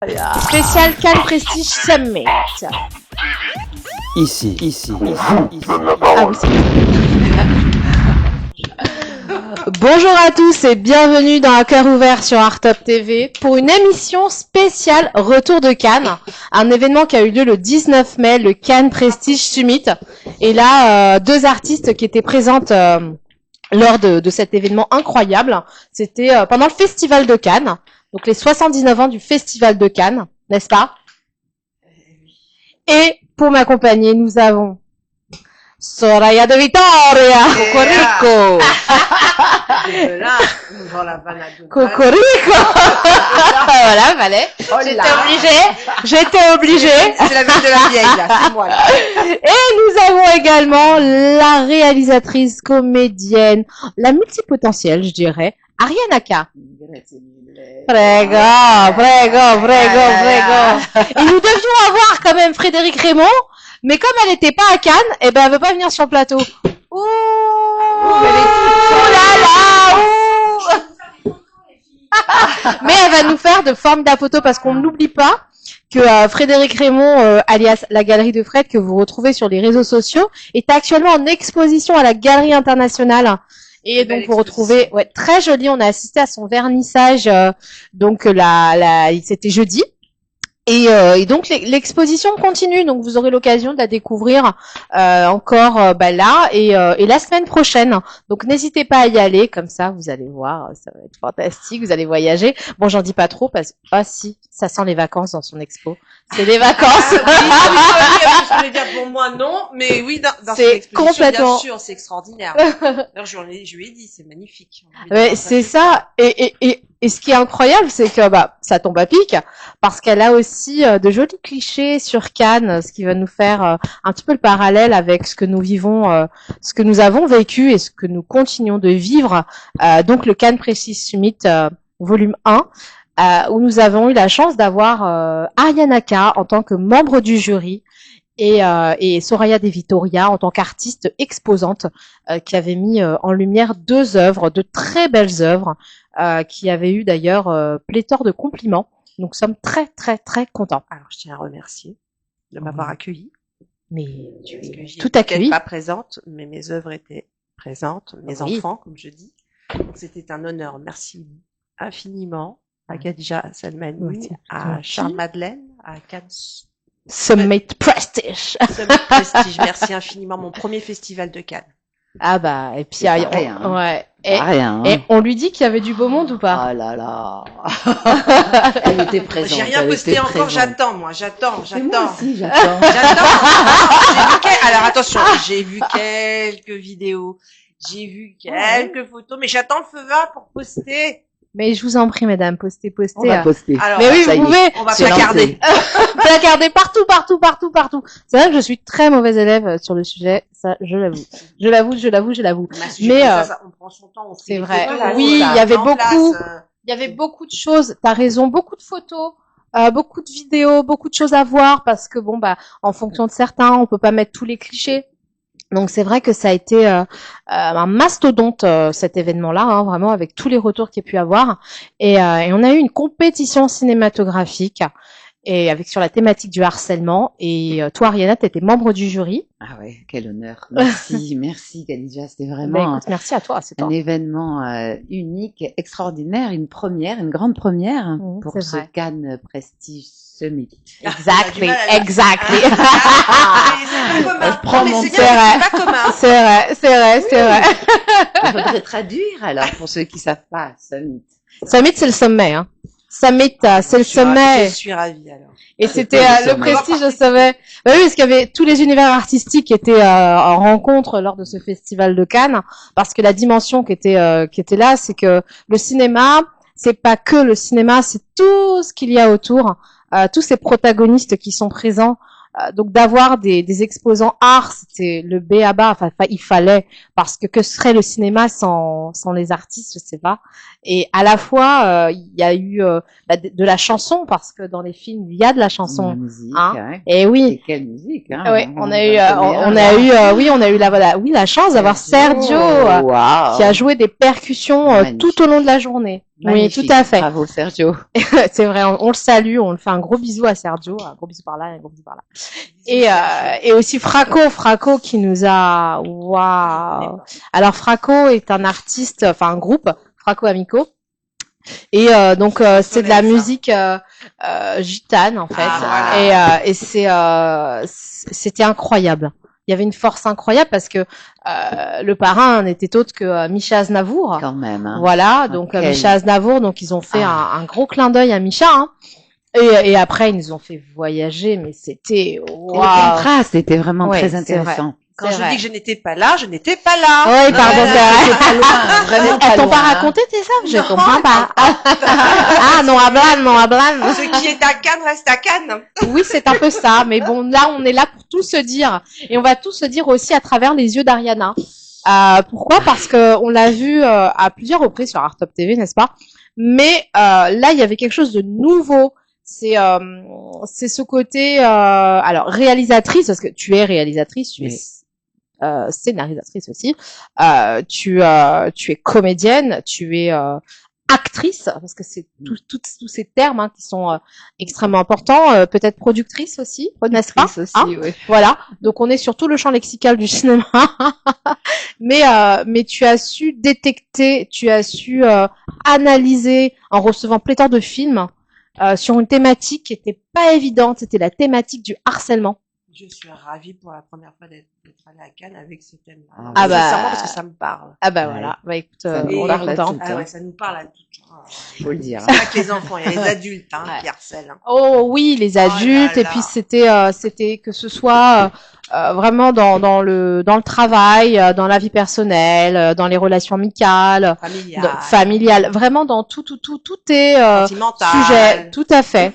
Spécial Cannes Prestige Summit. Ici. Ah oui, Bonjour à tous et bienvenue dans Un cœur ouvert sur Artop TV pour une émission spéciale Retour de Cannes, un événement qui a eu lieu le 19 mai, le Cannes Prestige Summit. Et là, deux artistes qui étaient présentes lors de cet événement incroyable. C'était pendant le Festival de Cannes, donc les 79 ans du Festival de Cannes, n'est-ce pas? Et pour m'accompagner, nous avons Soraya de Vittoria. Cocorico. Cocorico. Voilà, fallait. J'étais obligée. C'est la ville de la vieille, là. C'est moi, là. Et nous avons également la réalisatrice, comédienne, la multipotentielle, je dirais, Ariane Aka. Prego. Et nous devions avoir quand même Frédéric Raymond, mais comme elle n'était pas à Cannes, eh ben elle veut pas venir sur le plateau. Ouh là là. Mais elle va nous faire de forme photo parce qu'on n'oublie pas que Frédéric Raymond, alias la Galerie de Fred, que vous retrouvez sur les réseaux sociaux, est actuellement en exposition à la Galerie Internationale. Et donc vous retrouvez, très joli. On a assisté à son vernissage, donc c'était jeudi. Et donc l'exposition continue, donc vous aurez l'occasion de la découvrir encore là et la semaine prochaine. Donc n'hésitez pas à y aller, comme ça vous allez voir, ça va être fantastique, vous allez voyager. Bon, j'en dis pas trop parce que si, ça sent les vacances dans son expo. C'est les vacances. Je voulais dire pour moi non, mais oui, dans son exposition, complètement. bien sûr, c'est extraordinaire. Alors je lui ai dit, c'est magnifique. Ouais, c'est ça. Et ce qui est incroyable, c'est que ça tombe à pic parce qu'elle a aussi de jolis clichés sur Cannes, ce qui va nous faire un petit peu le parallèle avec ce que nous vivons, ce que nous avons vécu et ce que nous continuons de vivre. Donc le Cannes Prestige Summit volume 1, où nous avons eu la chance d'avoir Ariane Aka en tant que membre du jury. Et Soraya de Vittoria en tant qu'artiste exposante qui avait mis en lumière deux œuvres, de très belles œuvres, qui avaient eu d'ailleurs pléthore de compliments. Donc nous sommes très très très contents. Alors je tiens à remercier de m'avoir accueilli. Mais tu es tout accueilli. Pas présente, mais mes œuvres étaient présentes, mes enfants comme je dis. Donc c'était un honneur. Merci infiniment à Khadija Salmani, à Charles Madeleine, à Cannes Summit Prestige. Summit Prestige, merci infiniment. Mon premier festival de Cannes. Ah et puis et on lui dit qu'il y avait du beau monde ou pas? Ah là là. Elle était présente. J'ai rien posté encore, j'attends. Moi aussi, j'attends. Alors attention, j'ai vu quelques vidéos, j'ai vu quelques photos, mais j'attends le feu vert pour poster. Mais je vous en prie, mesdames, postez. On va poster. Alors, mais oui, vous pouvez. On va placarder. Placarder partout. C'est vrai que je suis très mauvaise élève sur le sujet. Ça, je l'avoue. Mais on prend son temps. C'est vrai. Oui, il y avait beaucoup de choses. T'as raison, beaucoup de photos. Beaucoup de vidéos, beaucoup de choses à voir parce que en fonction de certains, on peut pas mettre tous les clichés. Donc c'est vrai que ça a été un mastodonte cet événement-là, vraiment avec tous les retours qu'il y a pu avoir. Et on a eu une compétition cinématographique et avec sur la thématique du harcèlement. Et toi, Ariana, tu étais membre du jury. Ah ouais, quel honneur. Merci Khadija, c'était vraiment merci à toi. Un événement unique, extraordinaire, une grande première pour ce Cannes Prestige Summit. Exactly. Je prends mon C'est vrai. Il faudrait traduire alors pour ceux qui savent pas Summit. Summit, c'est le sommet, Summit, c'est le sommet. Je suis ravie alors. Et c'était le prestige, je savais. Oui, parce qu'il y avait tous les univers artistiques qui étaient en rencontre lors de ce festival de Cannes, parce que la dimension qui était là, c'est que le cinéma, c'est pas que le cinéma, c'est tout ce qu'il y a autour, tous ces protagonistes qui sont présents. Donc d'avoir des exposants art, c'était le b.a.-ba, enfin il fallait, parce que serait le cinéma sans les artistes, je sais pas. Et à la fois il y a eu de la chanson, parce que dans les films il y a de la chanson, la musique, et oui. Et quelle musique, Oui, on a eu la chance d'avoir Sergio qui a joué des percussions tout au long de la journée. Magnifique. Oui, tout à fait. Bravo, Sergio. C'est vrai, on le salue, on le fait un gros bisou à Sergio, un gros bisou par là, un gros bisou par là. Et aussi Fraco qui nous a, waouh. Alors Fraco est un artiste, enfin un groupe, Fraco Amico. Et donc c'est de la musique gitane en fait. Voilà. Et c'était incroyable. Il y avait une force incroyable parce que le parrain n'était autre que Micha Aznavour. Quand même. Hein. Voilà, donc Micha Aznavour, donc ils ont fait un gros clin d'œil à Micha. Hein. Et après ils nous ont fait voyager, mais c'était waouh. Le contraste était vraiment très intéressant. Quand je dis que je n'étais pas là, je n'étais pas là. Oui, pardon, c'est pas loin, vraiment pas loin. Elles t'ont pas raconté tes œuvres, je comprends pas. Ah, non hablan. Ce qui est à Cannes reste à Cannes. Oui, c'est un peu ça, mais bon, là, on est là pour tout se dire. Et on va tout se dire aussi à travers les yeux d'Ariana. Pourquoi? Parce que on l'a vu à plusieurs reprises sur Art Top TV, n'est-ce pas? Mais là, il y avait quelque chose de nouveau. C'est ce côté alors réalisatrice, parce que tu es réalisatrice, tu es scénarisatrice aussi, tu es comédienne, tu es actrice, parce que c'est tous ces termes qui sont extrêmement importants, peut-être productrice aussi, n'est-ce pas? Aussi, oui. Voilà, donc on est sur tout le champ lexical du cinéma, mais tu as su détecter, tu as su analyser en recevant pléthore de films sur une thématique qui était pas évidente, c'était la thématique du harcèlement. Je suis ravie pour la première fois d'être allée à Cannes avec ce thème-là. Sincèrement, parce que ça me parle. Ah bah voilà. Bah écoute, on est content. Ça nous parle à toutes. Faut le dire. C'est pas que les enfants, il y a les adultes qui harcèlent. Oh oui, les adultes. Et puis c'était que ce soit vraiment dans le travail, dans la vie personnelle, dans les relations amicales, familiales, vraiment dans tout est sujet. Tout à fait.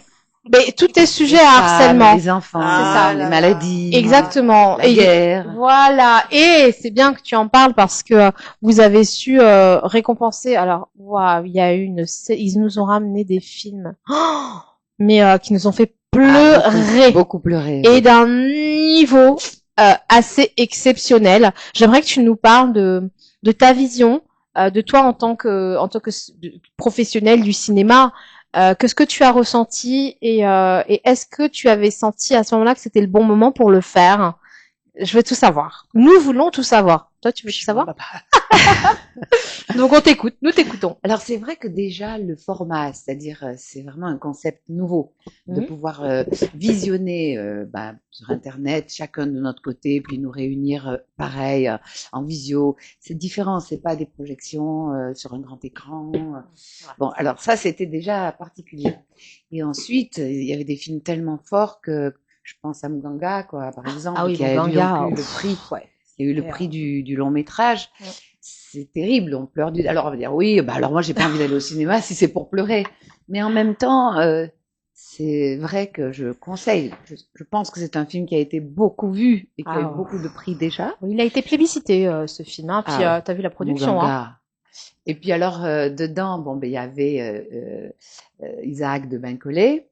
Mais tout est sujet à harcèlement. Les enfants, c'est ça, les maladies. Exactement. La guerre. Voilà. Et c'est bien que tu en parles parce que vous avez su récompenser. Alors, waouh, il y a eu ils nous ont ramené des films, mais qui nous ont fait pleurer. Beaucoup pleurer. Et d'un niveau assez exceptionnel. J'aimerais que tu nous parles de ta vision, de toi en tant que professionnel du cinéma. Qu'est-ce que tu as ressenti et est-ce que tu avais senti à ce moment-là que c'était le bon moment pour le faire? Je veux tout savoir. Nous voulons tout savoir. Toi, tu veux tout savoir? Donc on t'écoute, nous t'écoutons. Alors c'est vrai que déjà le format, c'est-à-dire c'est vraiment un concept nouveau de pouvoir visionner sur Internet, chacun de notre côté, puis nous réunir pareil en visio. C'est différent, c'est pas des projections sur un grand écran. Bon, alors ça c'était déjà particulier. Et ensuite il y avait des films tellement forts que je pense à Muganga, quoi, par exemple, qui a eu le prix. Il y a eu le prix du long métrage. C'est terrible, on pleure Alors on va dire oui, alors moi j'ai pas envie d'aller au cinéma si c'est pour pleurer. Mais en même temps, c'est vrai que je conseille. Je pense que c'est un film qui a été beaucoup vu et qui a eu beaucoup de prix déjà. Oui, il a été plébiscité ce film. Hein. Puis t'as vu la production. Et puis alors dedans, il y avait Isaac de Bencollet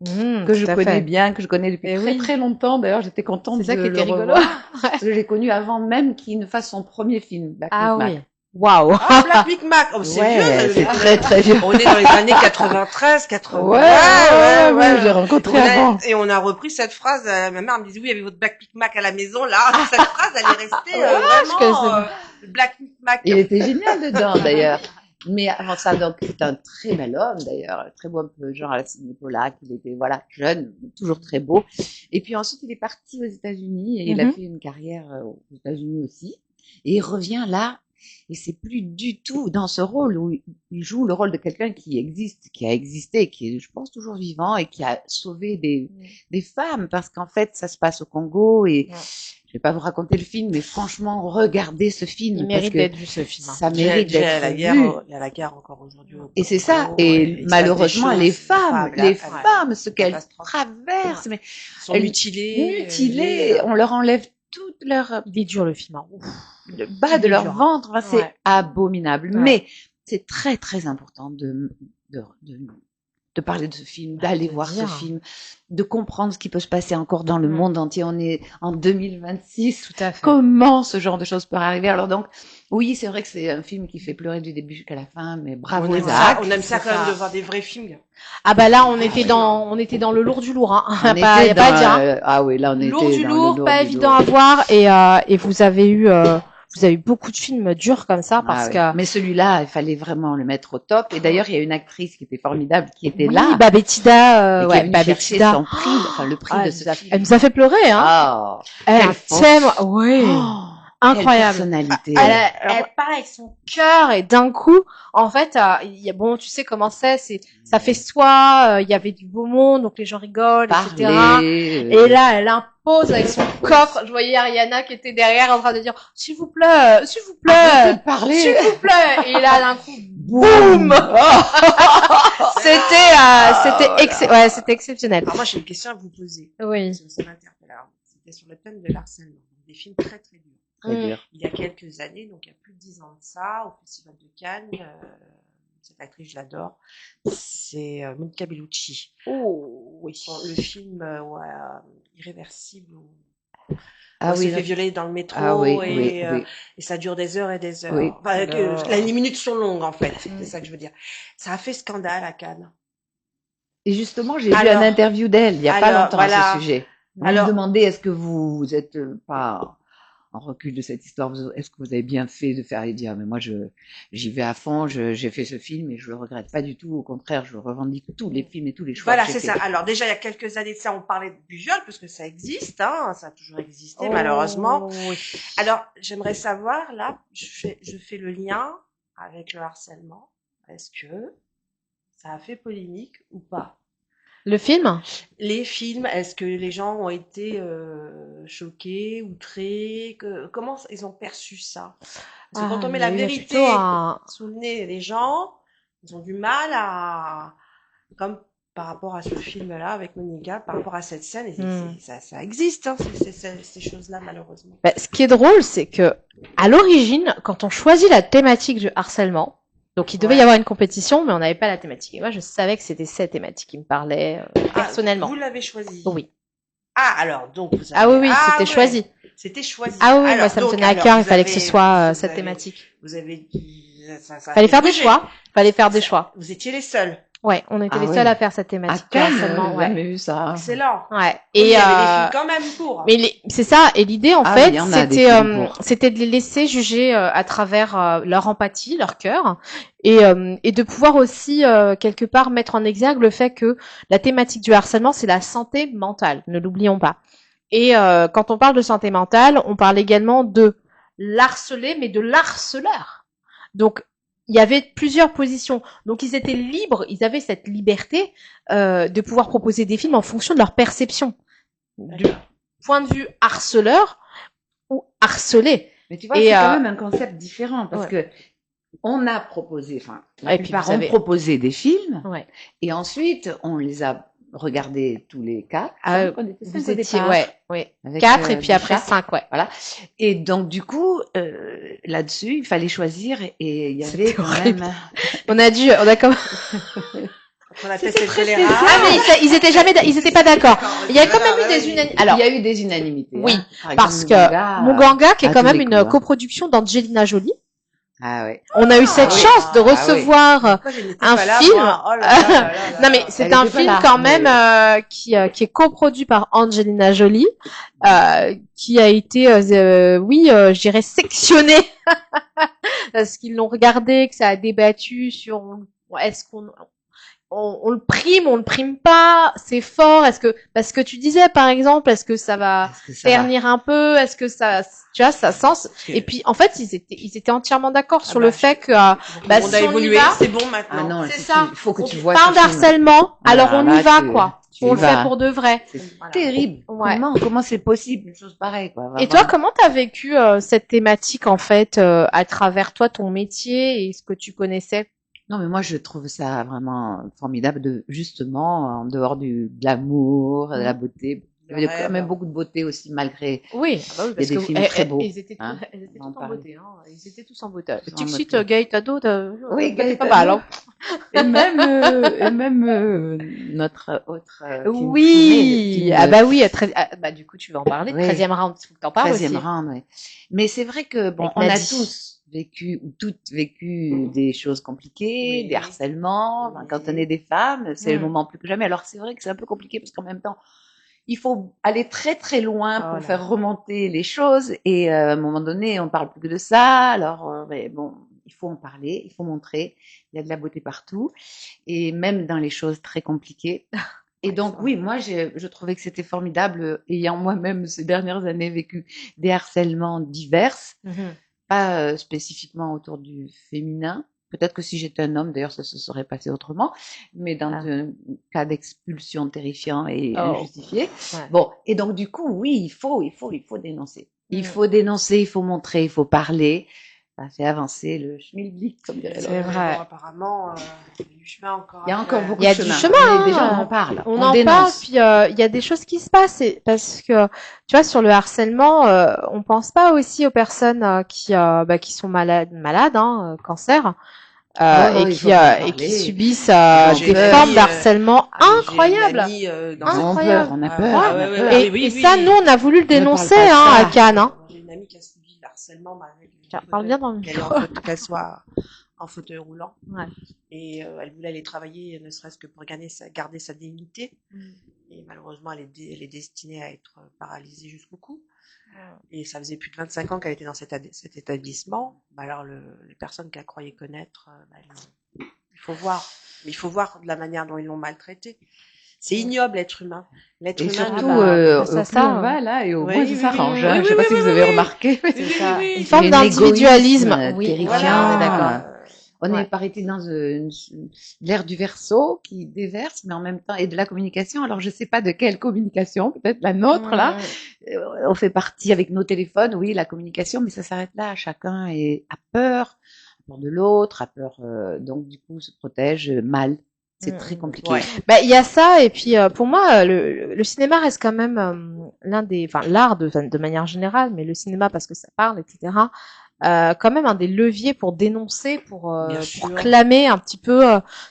que je connais bien, que je connais depuis très très longtemps. D'ailleurs, j'étais contente de le revoir parce que j'ai connu avant même qu'il ne fasse son premier film. Black oui. Waouh. Black Mick Mac. Oh, c'est vieux. C'est très très vieux. On est dans les années 93, 80. Ouais, je l'ai rencontré avant. Et on a repris cette phrase. Ma mère me disait oui, il y avait votre Black Mick Mac à la maison là. Cette phrase, elle est restée vraiment. Black Mick Mac. Il était génial dedans d'ailleurs. Mais avant ça, donc, c'est un très bel homme, d'ailleurs, très beau, un peu genre à la Sidney Pollack, il était, jeune, toujours très beau. Et puis ensuite, il est parti aux États-Unis et il a fait une carrière aux États-Unis aussi. Et il revient là, et c'est plus du tout dans ce rôle où il joue le rôle de quelqu'un qui existe, qui a existé, qui est, je pense, toujours vivant et qui a sauvé des femmes, parce qu'en fait, ça se passe au Congo et je vais pas vous raconter le film, mais franchement, regardez ce film. Il mérite d'être vu, ce film. Ça mérite d'être vu. Il y a la guerre encore aujourd'hui. Et c'est ça. Et malheureusement, les femmes, ce qu'elles traversent, mais sont mutilées, on leur enlève toute leur... Il est dur, le film. Le bas de leur ventre, c'est abominable. Ouais. Mais c'est très, très important de de parler de ce film, d'aller voir ce dire. film, de comprendre ce qui peut se passer encore dans le monde entier. On est en 2026. Tout à fait. Comment ce genre de choses peut arriver? Alors donc, oui, c'est vrai que c'est un film qui fait pleurer du début jusqu'à la fin, mais bravo On aime Zach. on aime ça c'est quand même ça. de voir des vrais films. Ah bah là, on était dans le lourd du lourd, hein. On Y a était pas à dire, hein. ah oui, là on Lourd était du dans lourd, le lourd pas du évident lourd. à voir, et vous avez eu beaucoup de films durs comme ça parce Ah que ouais. Mais celui-là, il fallait vraiment le mettre au top. Et d'ailleurs, il y a une actrice qui était formidable, qui était oui, là, Babetida, et qui est ouais, venue chercher Babetida. son prix, enfin le prix Ah, de elle ce nous a- film. elle nous a fait pleurer, hein. Ah, Elle a quelle un force. thème, ouais, Oh, incroyable. quelle personnalité. Elle parle avec son cœur et d'un coup, en fait, bon, tu sais comment ça fait soi, il y avait du beau monde, donc les gens rigolent, etc. Parler. Et là, elle impose avec son coffre. Je voyais Ariana qui était derrière en train de dire, s'il vous plaît, arrêtez s'il vous de plaît, parler. s'il vous plaît. Et là, d'un coup, Boum. boum. C'était exceptionnel. Alors moi, j'ai une question à vous poser. Oui. Parce que ça m'interpelle. Alors, c'était sur le thème de l'harcèlement. Des films très très durs. Très dur. Il y a quelques années, donc il y a plus de 10 ans de ça, au Festival de Cannes, cette actrice, je l'adore, c'est Monica Bellucci. Oh, oui. Le film Irréversible, où Ah elle oui. se fait violer dans le métro Ah oui, et, oui. et ça dure des heures et des heures. Oui. Enfin, Alors. les minutes sont longues en fait, c'est ça que je veux dire. Ça a fait scandale à Cannes. Et justement, j'ai vu Alors- un interview d'elle il y a pas alors, longtemps à voilà. ce sujet. On Alors- lui demandait, est-ce que vous êtes pas en recul de cette histoire? Est-ce que vous avez bien fait de faire et dire, mais moi, j'y vais à fond, j'ai fait ce film et je le regrette pas du tout. Au contraire, je revendique tous les films et tous les choix Voilà, que j'ai c'est ça. faits. Alors déjà, il y a quelques années de ça, on parlait du viol, parce que ça existe, hein, ça a toujours existé, Oh, malheureusement. oui. Alors, j'aimerais savoir, là, je fais le lien avec le harcèlement. Est-ce que ça a fait polémique ou pas? Le film? Les films, est-ce que les gens ont été choqués, outrés? Comment ils ont perçu ça? Parce que quand on met la vérité sous le nez des gens, ils ont du mal à... Comme par rapport à ce film-là avec Monica, par rapport à cette scène, et ça existe, hein, ces choses-là, malheureusement. Bah, ce qui est drôle, c'est que à l'origine, quand on choisit la thématique du harcèlement, donc il devait y avoir une compétition, mais on n'avait pas la thématique. Et moi, je savais que c'était cette thématique qui me parlait personnellement. Vous l'avez choisi? Oui. Ah, alors, donc vous avez... Ah oui, c'était choisi. C'était choisi. Ah oui, alors, moi, ça me donc, tenait à alors, cœur, il vous fallait que avez- ce soit vous cette avez- thématique. Vous avez... Ça Fallait faire des bougé. choix. Fallait faire des choix. Vous étiez les seuls. Ouais, on était Ah les ouais. seuls à faire cette À thématique. du Cannes, harcèlement, j'ai ouais. jamais vu ça. Excellent. Ouais. Et Et il y avait des films quand même pour. mais c'est ça. Et l'idée, en Ah fait, oui, il y en a des films pour. c'était de les laisser juger à travers leur empathie, leur cœur, et de pouvoir aussi quelque part mettre en exergue le fait que la thématique du harcèlement, c'est la santé mentale. Ne l'oublions pas. Et quand on parle de santé mentale, on parle également de l'harcelé, mais de l'harceleur. Donc il y avait plusieurs positions. Donc ils étaient libres, ils avaient cette liberté de pouvoir proposer des films en fonction de leur perception. Du point de vue harceleur ou harcelé. Mais tu vois, Et, c'est quand même un concept différent parce ouais. que on a proposé, enfin, Et la puis plupart vous ont avez- proposé des films Ouais. et ensuite on les a regardés tous les quatre. Ah, Cinq, on était cinq Vous au étiez, départ. ouais. Avec, 4 et puis après Bichat. 5, ouais. Voilà. Et donc du coup, là-dessus, il fallait choisir et il y avait C'était quand horrible. même. On a comme On a fait C'était cette très génération. ah mais ils étaient pas d'accord. Il y a quand même eu des unanimes. Alors Il y a eu des unanimités. oui, hein. Par parce exemple, que Muganga, qui est à quand tous même les une coups, hein. coproduction d'Angelina Jolie, Ah ouais. on a eu cette oui. chance de Ah oui. recevoir Pourquoi je n'étais un pas là, film. moi Oh là là là là là Non mais là. c'est Elle un était pas film là, quand mais- même qui est coproduit par Angelina Jolie, qui a été, je dirais sectionné parce qu'ils l'ont regardé, que ça a débattu sur est-ce qu'on on le prime, on le prime pas, c'est fort, est-ce que parce que tu disais par exemple, est-ce que ça va Est-ce que ça va ternir un peu, est-ce que ça, tu vois, ça sens. Et puis en fait ils étaient entièrement d'accord sur bah, le fait que Le bah, monde si a on y évolué, va, c'est bon maintenant. Ah non, c'est si ça. il faut que On tu vois parle ce film. d'harcèlement, alors on Voilà, y va tu- quoi. tu On y le fait vas. pour de vrai. C'est Voilà. terrible. Ouais. Comment c'est possible une chose pareille quoi. Et vraiment. toi, comment t'as vécu cette thématique en fait à travers toi, ton métier et ce que tu connaissais? Non mais moi je trouve ça vraiment formidable de justement en dehors du glamour, de la beauté, Il y avait quand même beaucoup de beauté aussi, malgré. Oui, parce il y a des films très beaux. Ils étaient tous en beauté. Ils étaient tous en beauté. Dixit, Gaëtano, oui, pas mal. Hein. Et même notre autre. Oui, du coup, tu vas en parler. 13e round, il faut que t'en parles aussi. 13e round, oui. Mais c'est vrai que, bon, on a tous vécu, ou toutes vécu des choses compliquées, des harcèlements. Quand on est des femmes, c'est le moment plus que jamais. Alors, c'est vrai que c'est un peu compliqué parce qu'en même temps, il faut aller très très loin pour faire remonter les choses et à un moment donné on parle plus que de ça. Alors mais bon, il faut en parler, il faut montrer, il y a de la beauté partout et même dans les choses très compliquées. Et donc oui, moi je trouvais que c'était formidable, ayant moi-même ces dernières années vécu des harcèlements divers, pas spécifiquement autour du féminin. Peut-être que si j'étais un homme, d'ailleurs, ça se serait passé autrement, mais dans un cas d'expulsion terrifiant et injustifié. Bon, et donc du coup, oui, il faut dénoncer. Il faut dénoncer, il faut montrer, il faut parler. Ça fait avancer le schmilblick, comme dirait l'autre. C'est vrai. Bon, apparemment, il y a du chemin encore. Il y a encore beaucoup de chemin. Il y a du chemin. Déjà, on en parle. On en parle, puis il y a des choses qui se passent. Parce que, tu vois, sur le harcèlement, on pense pas aussi aux personnes qui sont malades, cancer. Et qui subissent des formes d'harcèlement incroyables. On a peur. Et ça, nous, on a voulu le dénoncer à Cannes. J'ai une amie qui a subi le harcèlement. Parle bien dans le micro. Qu'elle soit en fauteuil roulant. Et elle voulait aller travailler, ne serait-ce que pour garder sa dignité. Et malheureusement, elle est destinée à être paralysée jusqu'au cou. Et ça faisait plus de 25 ans qu'elle était dans cet établissement. Alors, les personnes qu'elle croyait connaître, il faut voir. Mais il faut voir de la manière dont ils l'ont maltraitée. C'est ignoble, l'être humain. Et surtout, on va là, et au moins, ça s'arrange. Je ne sais pas si vous avez remarqué. C'est ça. Une forme d'individualisme. Terrifiant, on est d'accord. On est arrêté dans l'ère du verso qui déverse, mais en même temps, et de la communication. Alors, je sais pas de quelle communication, peut-être la nôtre, là. On fait partie avec nos téléphones, oui, la communication, mais ça s'arrête là. Chacun a peur de l'autre, a peur, donc, du coup, se protège mal. C'est très compliqué. Il y a ça, et puis, pour moi, le cinéma reste quand même l'art de manière générale, mais le cinéma parce que ça parle, etc., quand même un des leviers pour dénoncer, pour clamer un petit peu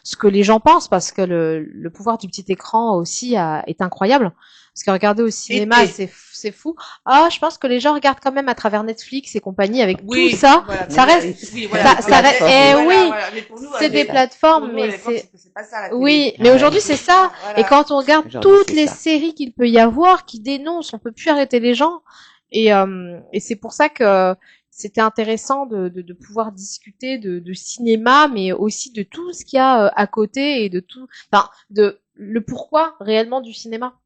ce que les gens pensent, parce que le pouvoir du petit écran aussi est incroyable. Parce que regarder au cinéma, c'est fou. Je pense que les gens regardent quand même à travers Netflix et compagnie avec tout ça. Voilà, ça reste, c'est des plateformes, mais c'est pas ça, la télé. Oui, mais aujourd'hui c'est ça. Voilà. Et quand on regarde toutes les séries qu'il peut y avoir qui dénoncent, on peut plus arrêter les gens. Et c'est pour ça que c'était intéressant de pouvoir discuter de cinéma, mais aussi de tout ce qu'il y a à côté et de le pourquoi réellement du cinéma.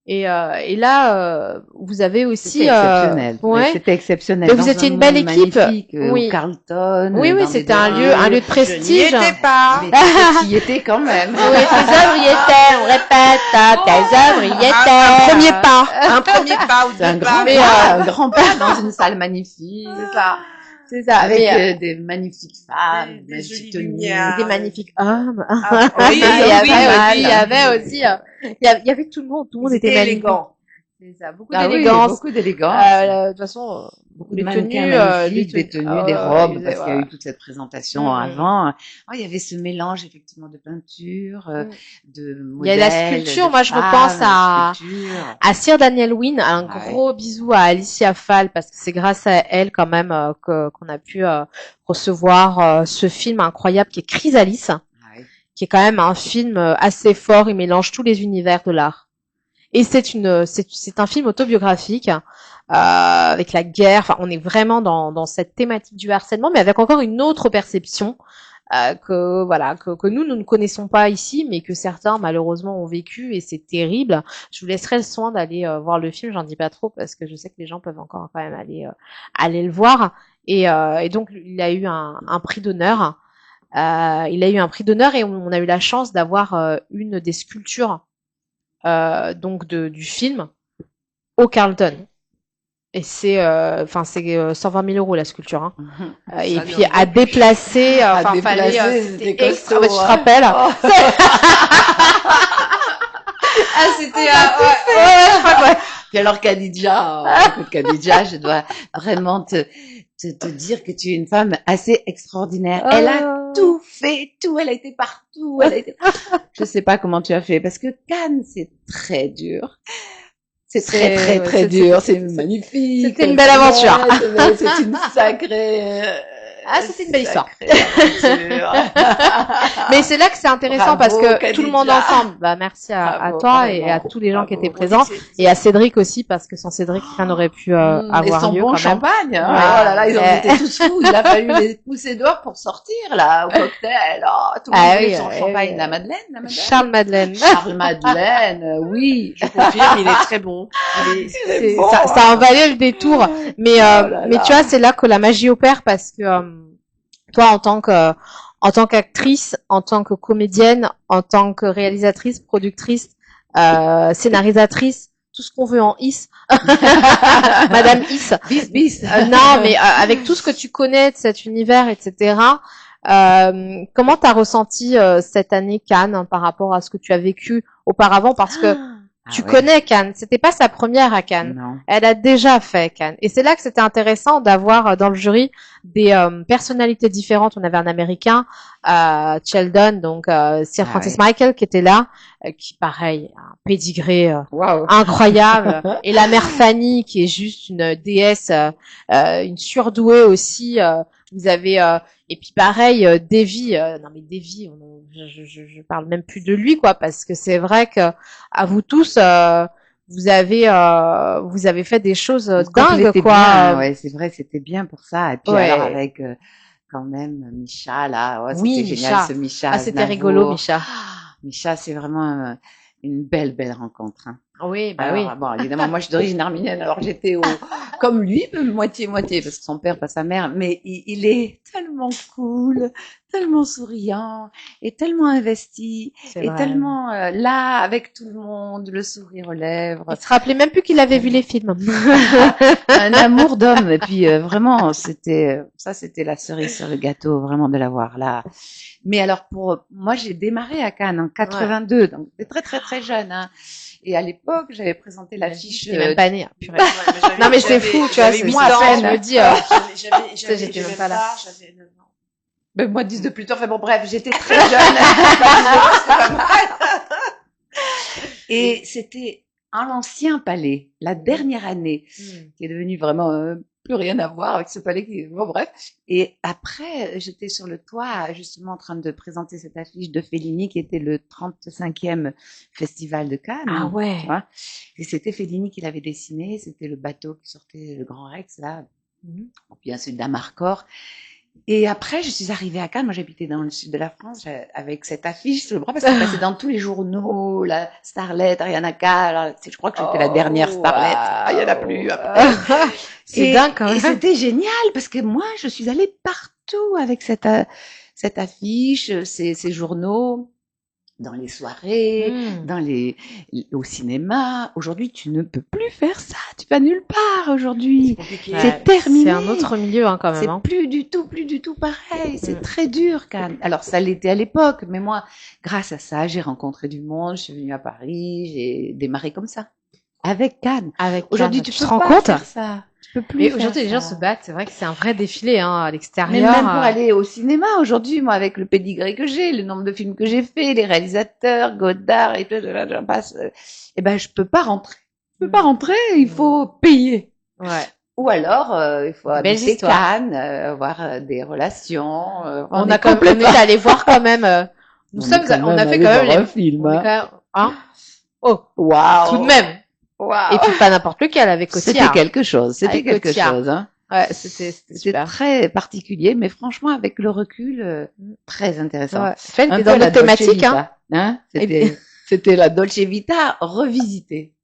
Et là, vous avez aussi. C'était exceptionnel. C'était exceptionnel. Vous étiez une belle équipe. Oui. Carlton. Oui, c'était un lieu de prestige. Je n'y étais pas. Mais tu y étais quand même. Oui, tes œuvres y étaient. On répète, tes œuvres y étaient. Un premier pas. Un premier pas ou deux pas. Un grand pas dans une salle magnifique. C'est ça. Avec des magnifiques femmes, des magnifiques tenues, des magnifiques hommes. Il y avait tout le monde était élégant. C'est ça, beaucoup d'élégance. Beaucoup d'élégance. De toute façon, beaucoup de mannequins magnifiques, des tenues, des robes, parce qu'il y a eu toute cette présentation avant. Il y avait ce mélange, effectivement, de peinture, de modèles. Il y a la sculpture. Moi, je repense à Sir Daniel Wynne. Un gros bisou à Alicia Fall, parce que c'est grâce à elle, quand même, qu'on a pu recevoir ce film incroyable qui est Chrysalis, qui est quand même un film assez fort. Il mélange tous les univers de l'art. Et c'est un film autobiographique avec la guerre. Enfin, on est vraiment dans cette thématique du harcèlement, mais avec encore une autre perception que nous ne connaissons pas ici, mais que certains malheureusement ont vécu, et c'est terrible. Je vous laisserai le soin d'aller voir le film. J'en dis pas trop parce que je sais que les gens peuvent encore quand même aller le voir. Et donc il a eu un prix d'honneur. Il a eu un prix d'honneur et on a eu la chance d'avoir une des sculptures. Donc du film au Carlton, et c'est 120 000 € la sculpture, hein. Et puis à déplacer, c'était extra, je te rappelle. c'était ouais. Puis alors Khadija, écoute Khadija, je dois vraiment te dire que tu es une femme assez extraordinaire. Elle a tout fait, tout, elle a été partout, je sais pas comment tu as fait, parce que Cannes, c'est très dur. C'est très dur, c'est magnifique. C'était une belle aventure. C'est une sacrée... c'était une belle histoire. Mais c'est là que c'est intéressant. Bravo, parce que Khadija. Tout le monde ensemble, merci à toi et à tous les gens qui étaient présents et à Cédric aussi, parce que sans Cédric, rien n'aurait pu avoir lieu. Et son bon champagne, hein. Oh là là, ils ont été tous fous. Il a fallu les pousser dehors pour sortir, là, au cocktail. Oh, tout le monde son champagne. La Madeleine. Charles Madeleine, oui. Je confirme, il est très bon. Bon. Ça en valait le détour. Mais tu vois, c'est là que la magie opère, parce que toi, en tant qu'actrice, en tant que comédienne, en tant que réalisatrice, productrice, scénarisatrice, tout ce qu'on veut en Is, Madame Is. Bis. Non, mais avec tout ce que tu connais de cet univers, etc. Comment t'as ressenti cette année Cannes par rapport à ce que tu as vécu auparavant, parce que tu connais Cannes, c'était pas sa première à Cannes. Non. Elle a déjà fait Cannes. Et c'est là que c'était intéressant d'avoir dans le jury des personnalités différentes. On avait un Américain, Sheldon, donc Sir Francis Michael, qui était là, qui pareil, un pédigré incroyable. Et la mère Fanny, qui est juste une déesse, une surdouée aussi. Vous avez et puis pareil Davy, non mais Davy, je parle même plus de lui quoi, parce que c'est vrai que à vous tous vous avez fait des choses dingues quoi. Ouais, c'est vrai, c'était bien pour ça. Et puis alors avec quand même Misha là, c'était génial ce Misha. Ah, c'était rigolo Misha. Misha, c'est vraiment une belle rencontre. Hein. Oui, alors, bon, évidemment, moi, je suis d'origine arménienne, alors j'étais comme lui, moitié-moitié, parce que son père, pas sa mère, mais il est tellement cool, tellement souriant, et tellement investi, et tellement là, avec tout le monde, le sourire aux lèvres. Il se rappelait même plus qu'il avait vu les films. Un amour d'homme, et puis vraiment, c'était la cerise sur le gâteau, vraiment de l'avoir là. Mais alors, moi, j'ai démarré à Cannes en 82, donc j'étais très jeune, hein. Et à l'époque, j'avais présenté l'affiche. J'étais même pas née, hein, purée. Non, mais c'est fou, tu vois, c'est moi à peine, je me dis, j'étais même pas là. Ben, moi, 10 de plus tard, enfin bon, bref, j'étais très jeune. Et c'était à l'ancien palais, la dernière année, qui est devenue vraiment plus rien à voir avec ce palais qui, bon bref. Et après, j'étais sur le toit, justement, en train de présenter cette affiche de Fellini, qui était le 35e festival de Cannes. Ah ouais. Tu vois. Et c'était Fellini qui l'avait dessiné, c'était le bateau qui sortait, le Grand Rex, là. Puis ensuite d'Amarcord. Et après, je suis arrivée à Cannes. Moi, j'habitais dans le sud de la France avec cette affiche sur le bras parce qu'elle passait dans tous les journaux, la Starlet, Ariana Carr. Je crois que j'étais la dernière Starlet. Il y en a plus. C'est dingue quand même. Et c'était génial parce que moi, je suis allée partout avec cette affiche, ces journaux, dans les soirées, au cinéma. Aujourd'hui, tu ne peux plus faire ça. Tu vas nulle part aujourd'hui. C'est terminé. C'est un autre milieu, hein, quand même. C'est plus du tout pareil. C'est très dur, Cannes. Alors, ça l'était à l'époque, mais moi, grâce à ça, j'ai rencontré du monde. Je suis venue à Paris. J'ai démarré comme ça. Avec Cannes. Aujourd'hui, tu peux pas faire ça. Tu peux plus. Mais aujourd'hui, les gens se battent. C'est vrai que c'est un vrai défilé, hein, à l'extérieur. Mais même pour aller au cinéma, aujourd'hui, moi, avec le pédigré que j'ai, le nombre de films que j'ai fait, les réalisateurs, Godard et tout, j'en passe, eh ben, je peux pas rentrer. Il faut payer. Ouais. Ou alors, il faut habiter Cannes, avoir des relations. On est allé voir quand même. On a fait quand même les films. Hein? Oh. Waouh. Tout de même. Wow. Et puis pas n'importe lequel, avec Cotillard. C'était quelque chose, hein. Ouais, c'était très particulier, mais franchement, avec le recul, très intéressant. Ouais. C'était dans notre thématique, hein. C'était la Dolce Vita revisitée.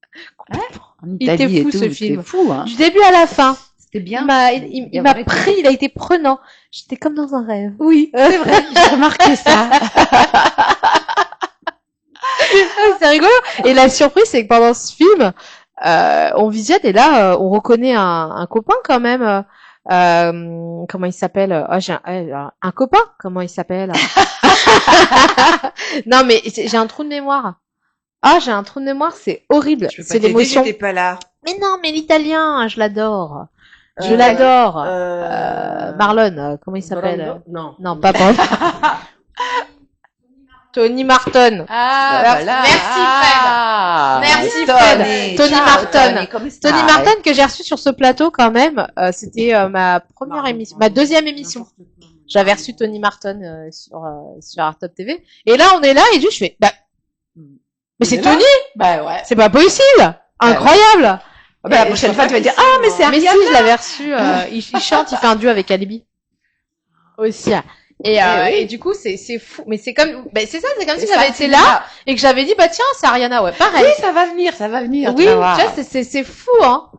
En Italie, il était fou, ce film. Fou, hein. Du début à la fin. C'était bien. Il m'a pris, il a été prenant. J'étais comme dans un rêve. Oui, c'est vrai, j'ai remarqué ça. C'est rigolo. Et la surprise, c'est que pendant ce film, on visionne et là, on reconnaît un copain quand même. Comment il s'appelle? J'ai un copain. Comment il s'appelle? Non, mais j'ai un trou de mémoire. Ah, j'ai un trou de mémoire, c'est horrible. C'est l'émotion. J'étais pas là. Mais non, mais l'italien, je l'adore. Je l'adore. Marlon, comment il s'appelle? Non, pas Brando. Tony Marton. Voilà. Merci Fred. Tony Marton. Tony Marton que j'ai reçu sur ce plateau quand même. C'était ma première émission, ma deuxième émission. J'avais reçu Tony Marton sur Art Top TV. Et là, on est là et je fais, mais c'est Tony. Ouais. C'est pas possible. Incroyable. La prochaine fois, tu vas dire, mais c'est Mais si, je l'avais reçu. Il chante, il fait un duo avec Alibi. Aussi. Et du coup, c'est fou. Mais c'est comme, c'est ça, c'est comme si j'avais été là et que j'avais dit, tiens, c'est Ariana, pareil. Oui, ça va venir. Oui, tu vois, c'est fou, hein.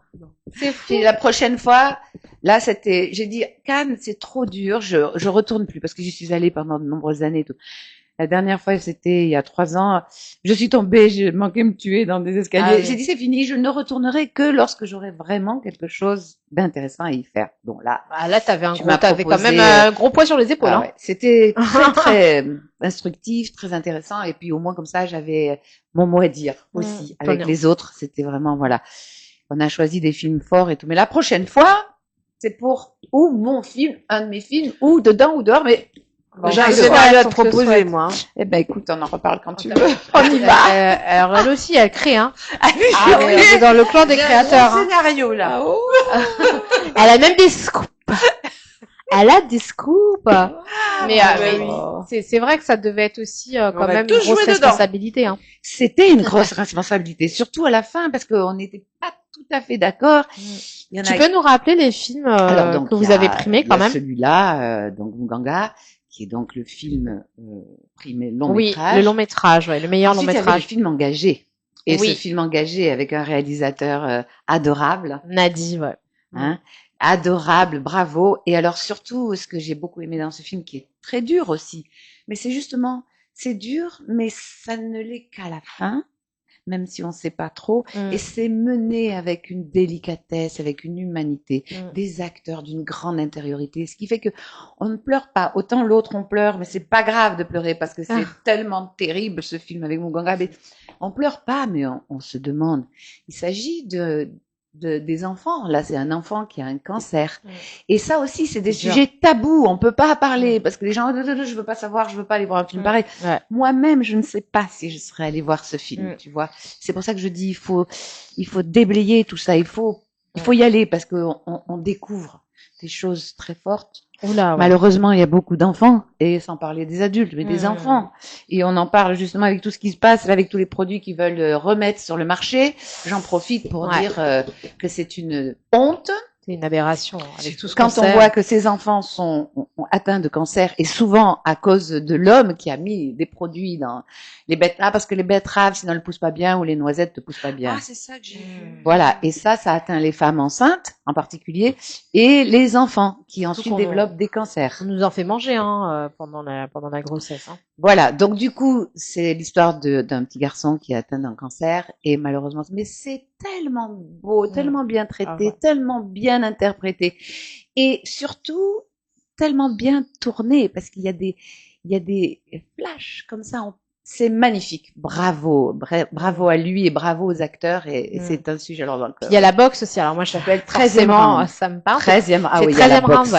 C'est fou. Puis la prochaine fois, là, j'ai dit, Cannes, c'est trop dur, je retourne plus parce que j'y suis allée pendant de nombreuses années et tout. La dernière fois, c'était il y a 3 ans. Je suis tombée, j'ai manqué me tuer dans des escaliers. J'ai dit, c'est fini, je ne retournerai que lorsque j'aurai vraiment quelque chose d'intéressant à y faire. Donc là. Là, t'avais quand même un gros poids sur les épaules, hein. Ouais. C'était très, très instructif, très intéressant. Et puis, au moins, comme ça, j'avais mon mot à dire aussi. Avec les autres, c'était vraiment, voilà. On a choisi des films forts et tout. Mais la prochaine fois, c'est pour mon film, un de mes films, ou dedans ou dehors, mais j'ai un scénario à te proposer, moi. Eh ben, écoute, on en reparle quand tu veux. On y va. Alors, elle aussi, elle crée, hein. Oui. C'est dans le clan des créateurs. Un scénario, là. Elle a même des scoops. Elle a des scoops. Mais c'est vrai que ça devait être aussi quand même une grosse responsabilité, hein. C'était une grosse responsabilité, surtout à la fin, parce qu'on n'était pas tout à fait d'accord. Tu peux nous rappeler les films que vous avez primés quand même? Celui-là, donc Muganga, qui est donc le film primé long-métrage. Oui, le long-métrage, le meilleur long-métrage. Il y avait le film engagé. Et ce film engagé avec un réalisateur adorable. Nadi, Hein, adorable, bravo. Et alors surtout, ce que j'ai beaucoup aimé dans ce film, qui est très dur aussi, mais c'est justement, c'est dur, mais ça ne l'est qu'à la fin, même si on ne sait pas trop. Et c'est mené avec une délicatesse, avec une humanité, des acteurs d'une grande intériorité, ce qui fait que on ne pleure pas. Autant l'autre on pleure, mais c'est pas grave de pleurer parce que c'est tellement terrible ce film avec Muganga. Mais on pleure pas, mais on se demande. Il s'agit des enfants. Là, c'est un enfant qui a un cancer. Et ça aussi, c'est des sujets tabous. On peut pas parler parce que les gens, je veux pas savoir, je veux pas aller voir un film pareil. Moi-même, je ne sais pas si je serais allée voir ce film, tu vois. C'est pour ça que je dis, il faut déblayer tout ça. Il faut y aller parce que on découvre des choses très fortes. Malheureusement, il y a beaucoup d'enfants, et sans parler des adultes, mais des enfants. Et on en parle justement avec tout ce qui se passe, avec tous les produits qu'ils veulent remettre sur le marché. J'en profite pour dire que c'est une honte. C'est une aberration. Avec tout ce quand on voit que ces enfants sont atteints de cancer, et souvent à cause de l'homme qui a mis des produits dans les betteraves, parce que les betteraves, sinon elles poussent pas bien, ou les noisettes ne poussent pas bien. Ah, c'est ça que j'ai vu. Voilà. Et ça atteint les femmes enceintes, en particulier, et les enfants, qui ensuite développent des cancers. On nous en fait manger, pendant la grossesse, hein. Voilà. Donc, du coup, c'est l'histoire d'un petit garçon qui est atteint d'un cancer, et malheureusement, mais c'est tellement beau, tellement bien traité, tellement bien interprété, et surtout, tellement bien tourné, parce qu'il y a des flashs comme ça, c'est magnifique. Bravo à lui et bravo aux acteurs, et c'est un sujet. Alors, donc, il y a la boxe aussi. Alors moi, je t'appelle 13e round. Ça me parle. 13e, oui, il y a la boxe.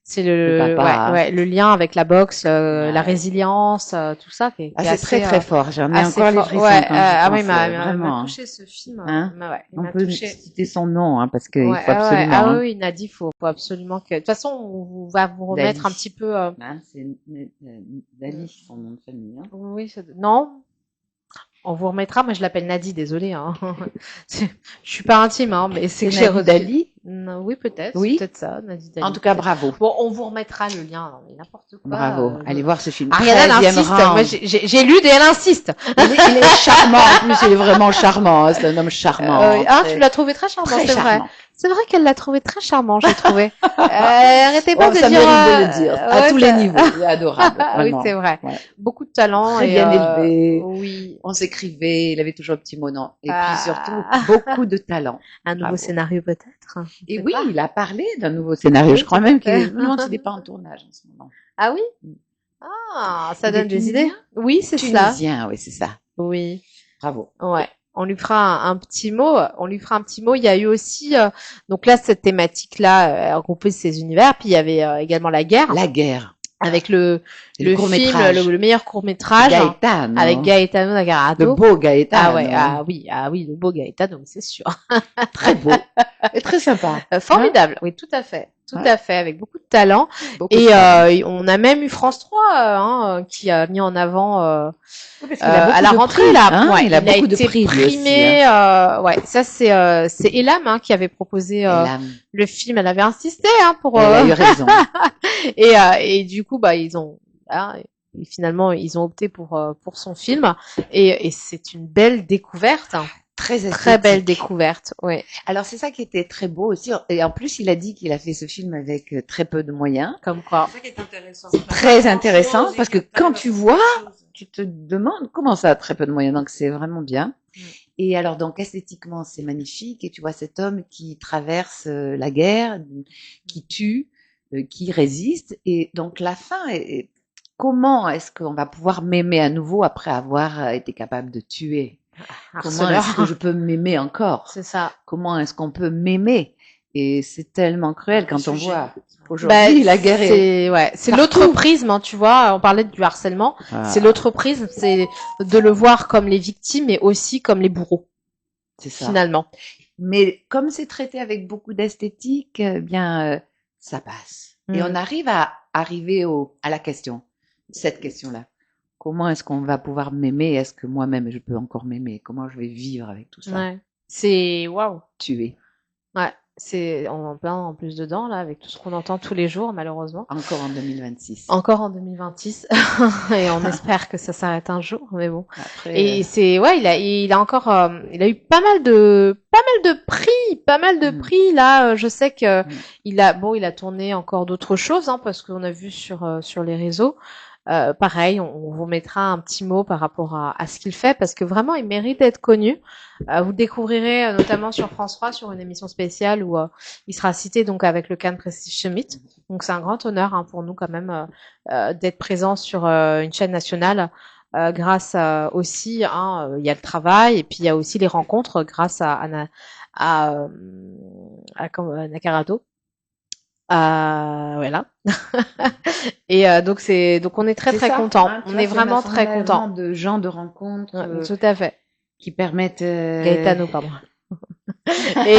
C'est le lien avec la boxe, la résilience, tout ça qui est c'est assez, très très fort. J'en ai encore les frissons. Il m'a touché ce film. On peut citer son nom, parce qu'il faut absolument. Oui, Nadi, faut absolument que. De toute façon, on va vous remettre un petit peu. C'est Dali, son nom de famille. Oui, non. On vous remettra. Moi, je l'appelle Nadi, désolée. Je suis pas intime, mais c'est que j'ai Dali. Oui, peut-être. Oui. Peut-être ça, Nadi Dali. En tout cas, bravo. Bon, on vous remettra le lien. Non, mais n'importe quoi. Bravo. Allez voir ce film. Ariana insiste. Moi, j'ai lu et elle insiste. Il est charmant. En plus, il est vraiment charmant. C'est un homme charmant. Tu l'as trouvé très charmant, c'est vrai. C'est vrai qu'elle l'a trouvé très charmant, j'ai trouvé. Arrêtez pas de dire. De le dire. À tous les niveaux. Il est adorable. Oui, c'est vrai. Ouais. Beaucoup de talent. Très bien élevé. Oui. On s'écrivait. Il avait toujours un petit mot non. Et puis surtout, beaucoup de talent. Un nouveau scénario peut-être. Et oui, il a parlé d'un nouveau scénario. Je crois même qu'il n'est pas en tournage en ce moment. Ah oui? Ah, ça donne des idées. Oui, c'est ça. Tunisien, oui, c'est ça. Oui. Bravo. Ouais. On lui fera un petit mot. On lui fera un petit mot. Il y a eu aussi, donc là, cette thématique-là, regroupée ces univers. Puis il y avait également la guerre. La guerre. Avec le film, le meilleur court-métrage. Gaetano. Avec Gaetano Nagarato. Le beau Gaetano. Ah ouais, ah oui, le beau Gaetano, c'est sûr. Très beau. Et très sympa. Formidable. Oui, tout à fait. Tout à fait, avec beaucoup de talent. On a même eu France 3 qui a mis en avant à la rentrée là. Hein, ouais, il a beaucoup de prix primé. Aussi, hein. Ouais, ça c'est Elam qui avait proposé le film. Elle avait insisté pour. Elle a eu raison. et du coup ils ont et finalement ils ont opté pour son film et c'est une belle découverte. Très belle découverte, ouais. Alors c'est ça qui était très beau aussi, et en plus il a dit qu'il a fait ce film avec très peu de moyens. Comme quoi. C'est ça qui est intéressant. C'est très intéressant parce que quand tu vois, tu te demandes comment ça a très peu de moyens, donc c'est vraiment bien. Et alors donc esthétiquement c'est magnifique et tu vois cet homme qui traverse la guerre, qui tue, qui résiste et donc la fin est comment est-ce qu'on va pouvoir m'aimer à nouveau après avoir été capable de tuer? Comment est-ce que je peux m'aimer encore? C'est ça. Comment est-ce qu'on peut m'aimer? Et c'est tellement cruel quand on voit aujourd'hui la guerre c'est l'autre prisme, tu vois. On parlait du harcèlement. C'est l'autre prisme, c'est de le voir comme les victimes, mais aussi comme les bourreaux. C'est ça. Finalement. Mais comme c'est traité avec beaucoup d'esthétique, bien ça passe. Et on arrive à à la question, cette question-là. Comment est-ce qu'on va pouvoir m'aimer? Est-ce que moi-même je peux encore m'aimer? Comment je vais vivre avec tout ça? Ouais. C'est waouh. Tuer. Ouais. C'est en plein en plus dedans là avec tout ce qu'on entend tous les jours malheureusement. Encore en 2026. Encore en 2026 et on espère que ça s'arrête un jour mais bon. Après, et c'est il a encore il a eu pas mal de prix là je sais que il a tourné encore d'autres choses parce qu'on a vu sur les réseaux. Pareil, on vous mettra un petit mot par rapport à ce qu'il fait parce que vraiment il mérite d'être connu. Vous le découvrirez notamment sur France 3 sur une émission spéciale où il sera cité donc avec le Cannes Prestige Summit. Donc c'est un grand honneur pour nous quand même d'être présent sur une chaîne nationale grâce aussi il y a le travail et puis il y a aussi les rencontres grâce à Nakarato. Voilà. Et donc on est très content. On est vraiment très content. De gens de rencontres. Tout à fait. Qui permettent. Gaetano, pardon. Et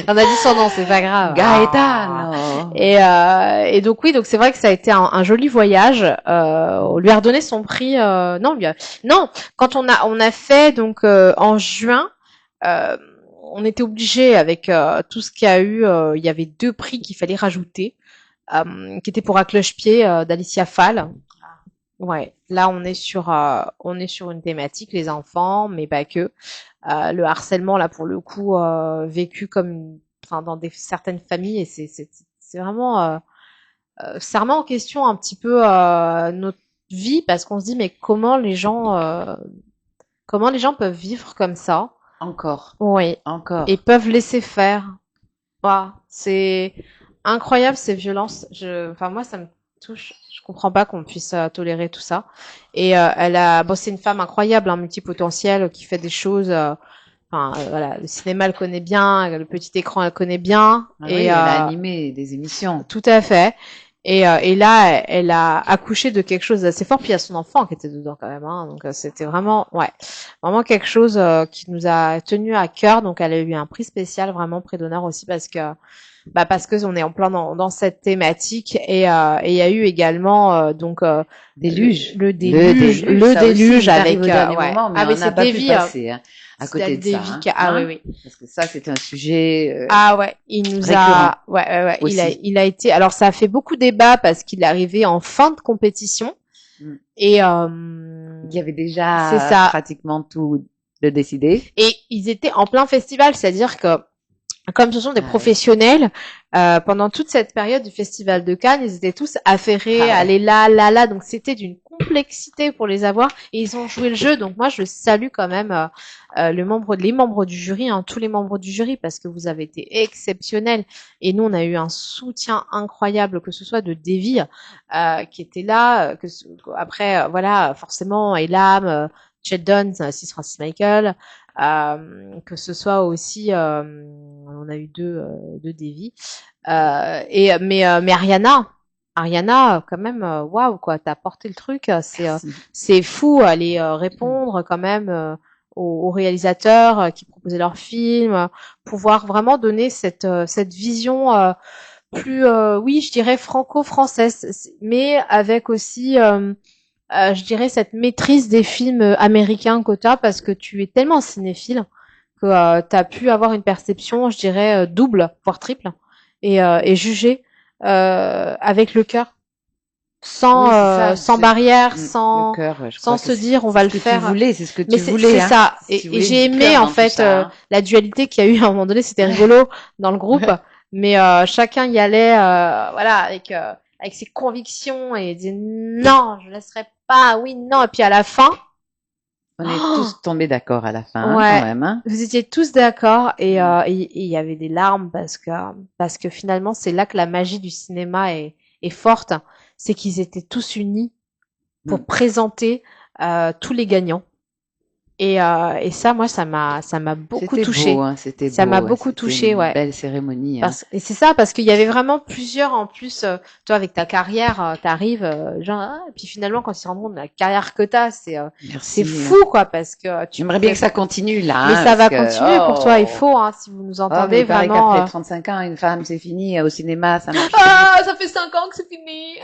on a dit son nom, c'est pas grave. Gaetano. Et donc oui, donc c'est vrai que ça a été un joli voyage. On lui a redonné son prix. Non, quand on a fait donc en juin. On était obligé avec tout ce qu'il y a eu. Il y avait 2 prix qu'il fallait rajouter, qui étaient pour Un cloche-pied d'Alicia Fall. Ouais, là on est sur une thématique les enfants, mais pas que. Le harcèlement là pour le coup vécu comme, dans certaines familles et c'est vraiment en question un petit peu notre vie parce qu'on se dit mais comment les gens peuvent vivre comme ça. Encore. Oui. Encore. Et peuvent laisser faire. C'est incroyable ces violences. Moi, ça me touche. Je comprends pas qu'on puisse tolérer tout ça. Et c'est une femme incroyable, multipotentielle, qui fait des choses. Voilà, le cinéma elle connaît bien, le petit écran elle connaît bien. Elle a animé des émissions. Tout à fait. Et là, elle a accouché de quelque chose d'assez fort. Puis il y a son enfant qui était dedans quand même. Donc c'était vraiment vraiment quelque chose qui nous a tenu à cœur. Donc elle a eu un prix spécial, vraiment prix d'honneur aussi parce que on est en plein dans cette thématique. Et il y a eu également Déluge. Le déluge avec mais c'est Davy. À côté de ça, oui. Parce que ça, c'est un sujet. Il nous a, il a été. Alors, ça a fait beaucoup débat parce qu'il est arrivé en fin de compétition et il y avait déjà pratiquement tout de décidé. Et ils étaient en plein festival, c'est-à-dire que comme ce sont des professionnels, pendant toute cette période du Festival de Cannes, ils étaient tous affairés, aller là. Donc, c'était d'une complexité pour les avoir. Et ils ont joué le jeu. Donc, moi, je salue quand même les membres du jury, tous les membres du jury, parce que vous avez été exceptionnels. Et nous, on a eu un soutien incroyable, que ce soit de Davy, qui était là, après, forcément, Elam, Sheldon, c'est Francis Michael, que ce soit aussi, on a eu deux Davy, mais Ariana, quand même, waouh, quoi, t'as porté le truc, c'est fou, aller répondre quand même aux réalisateurs qui proposaient leurs films, pouvoir vraiment donner cette vision plus, oui, je dirais franco-française, mais avec aussi, je dirais cette maîtrise des films américains que t'as, parce que tu es tellement cinéphile que t'as pu avoir une perception, je dirais, double, voire triple, et juger avec le cœur, sans barrière, sans se dire on va le faire. C'est ce que tu voulais. C'est ça. Et j'ai aimé en fait la dualité qu'il y a eu à un moment donné. C'était rigolo dans le groupe, mais chacun y allait, voilà, avec ses convictions et disait non, je laisserai pas. Oui, non. Et puis à la fin, on est tous tombés d'accord à la fin, ouais, quand même. Hein. Vous étiez tous d'accord, et il y avait des larmes parce que finalement c'est là que la magie du cinéma est forte. C'est qu'ils étaient tous unis pour présenter tous les gagnants. Et ça, moi, ça m'a beaucoup touché. Beau, hein, c'était beau. Ça m'a beaucoup touché, ouais. Belle cérémonie. Hein. Et c'est ça, parce qu'il y avait vraiment plusieurs en plus. Toi, avec ta carrière, t'arrives, et puis finalement, quand ils se rendent compte de la carrière que t'as, c'est fou, quoi, parce que tu aimerais bien que ça continue là. Mais ça va continuer pour toi. Il faut, hein, si vous nous entendez vraiment. Après 35 ans, une femme, c'est fini au cinéma, ça marche. Ça fait 5 ans que c'est fini.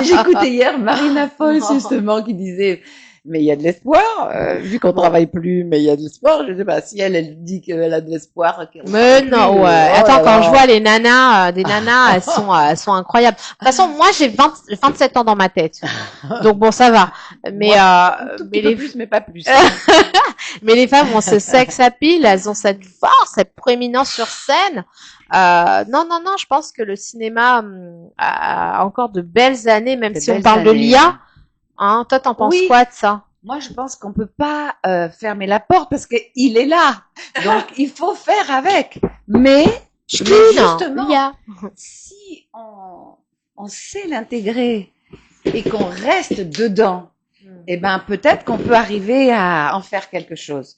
J'écoutais hier Marina Foïs justement qui disait. Mais il y a de l'espoir, vu qu'on travaille plus, mais il y a de l'espoir. Je sais pas si elle dit qu'elle a de l'espoir. Mais non, ouais. Attends, quand je vois les nanas, des nanas, elles sont incroyables. De toute façon, moi, j'ai 27 ans dans ma tête. Donc bon, ça va. Mais, plus, mais pas plus. Mais les femmes ont ce sex appeal, elles ont cette force, cette prééminence sur scène. Non, je pense que le cinéma a encore de belles années, même si on parle de l'IA. Hein, toi, t'en penses quoi de ça? Moi, je pense qu'on peut pas fermer la porte parce que il est là. Donc, il faut faire avec. Mais justement, si on sait l'intégrer et qu'on reste dedans, eh ben peut-être qu'on peut arriver à en faire quelque chose.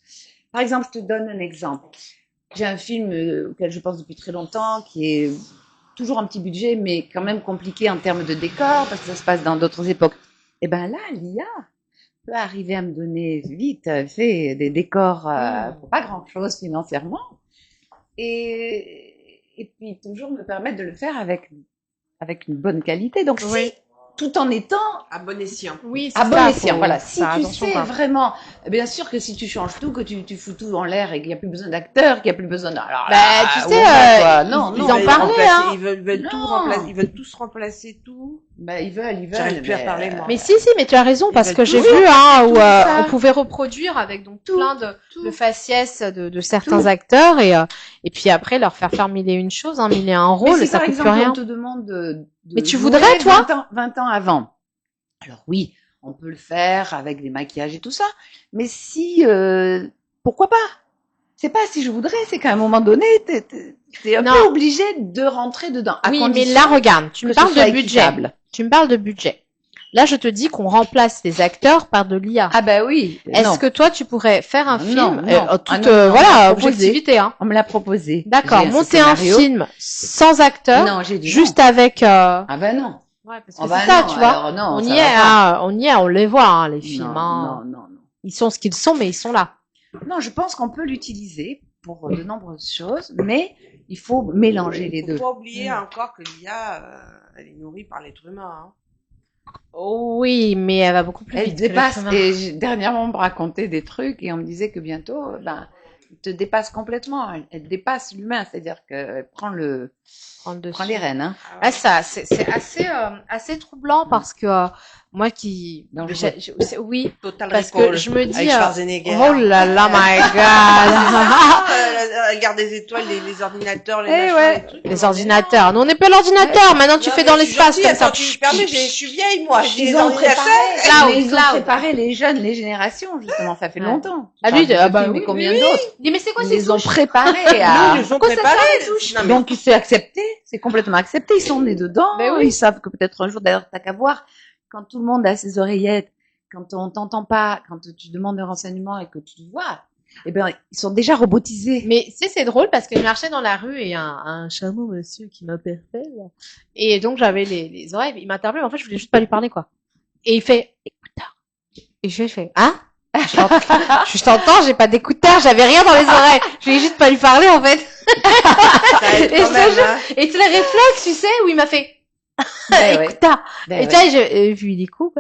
Par exemple, je te donne un exemple. J'ai un film auquel je pense depuis très longtemps, qui est toujours un petit budget, mais quand même compliqué en termes de décor parce que ça se passe dans d'autres époques. Eh ben là, l'IA peut arriver à me donner vite fait des décors pour pas grand-chose financièrement, et puis toujours me permettre de le faire avec une bonne qualité. Donc si, tout en étant à bon escient. Oui, à bon escient. Voilà. Si tu sais vraiment, bien sûr que si tu changes tout, que tu fous tout en l'air et qu'il n'y a plus besoin d'acteurs, qu'il n'y a plus besoin alors là, tu sais, ils en parlaient, hein. Ils veulent tout remplacer, ils veulent tous remplacer tout. Ils veulent. J'arrive plus à parler, moi. Mais si, mais tu as raison, parce que j'ai vu, hein, où on pouvait reproduire avec donc plein de faciès de certains acteurs, et puis après leur faire mille et une choses, hein, mille et un rôles, mais si ça par coûte exemple, plus rien. on te demande de mais tu voudrais, toi? 20 ans avant. Alors oui, on peut le faire avec des maquillages et tout ça, mais si, pourquoi pas? C'est pas si je voudrais, c'est qu'à un moment donné, t'es un peu obligé de rentrer dedans. Oui, mais là, regarde, tu me parles de budget. Tu me parles de budget. Là, je te dis qu'on remplace les acteurs par de l'IA. Ah bah oui. Est-ce que toi, tu pourrais faire un film toute voilà, objectivité, hein. On me l'a proposé. D'accord, monter un film sans acteurs, juste avec Ah bah non. Ouais, parce que c'est ça, tu vois. Non, on y est, hein, on les voit, hein, les films. Non. Ils sont ce qu'ils sont, mais ils sont là. Non, je pense qu'on peut l'utiliser pour de nombreuses choses, mais il faut mélanger les deux. Il faut pas oublier encore que l'IA, elle est nourrie par l'être humain. Hein. Oui, mais elle va beaucoup plus vite. Elle dépasse. Et dernièrement, on me racontait des trucs et on me disait que bientôt, elle te dépasse complètement. Elle dépasse l'humain, c'est-à-dire qu'elle prend les rênes. Hein. Ah, ça, c'est assez troublant parce que moi oui, Total parce Recall, que je me dis, oh là là, my God. La guerre des étoiles, les ordinateurs, les trucs. Les ordinateurs. Nous, on n'est pas l'ordinateur. Maintenant, tu fais dans l'espace comme ça. Je suis vieille, moi. Ils ont préparé les jeunes, les générations, justement. Ça fait longtemps. Ah, lui, mais combien d'autres? Mais c'est quoi ces touches? Ils ont préparé ils ont préparé les touches. Donc, c'est accepté. C'est complètement accepté. Ils sont nés dedans. Ils savent que peut-être un jour, d'ailleurs, t'as qu'à voir, quand tout le monde a ses oreillettes, quand on t'entend pas, quand tu demandes un renseignement et que tu vois, eh ben, ils sont déjà robotisés. Mais c'est drôle parce que je marchais dans la rue et un charmant monsieur qui m'interpelle. Et donc, j'avais les oreilles, il m'interpelle, en fait, je voulais juste pas lui parler, quoi. Et il fait, écouteurs. Et je fais, hein? Je t'entends, j'ai pas d'écouteurs, j'avais rien dans les oreilles. Je voulais juste pas lui parler, en fait. Et tous les réflexes, tu sais, où il m'a fait, écouteurs. Et tu sais, je lui dis coupe.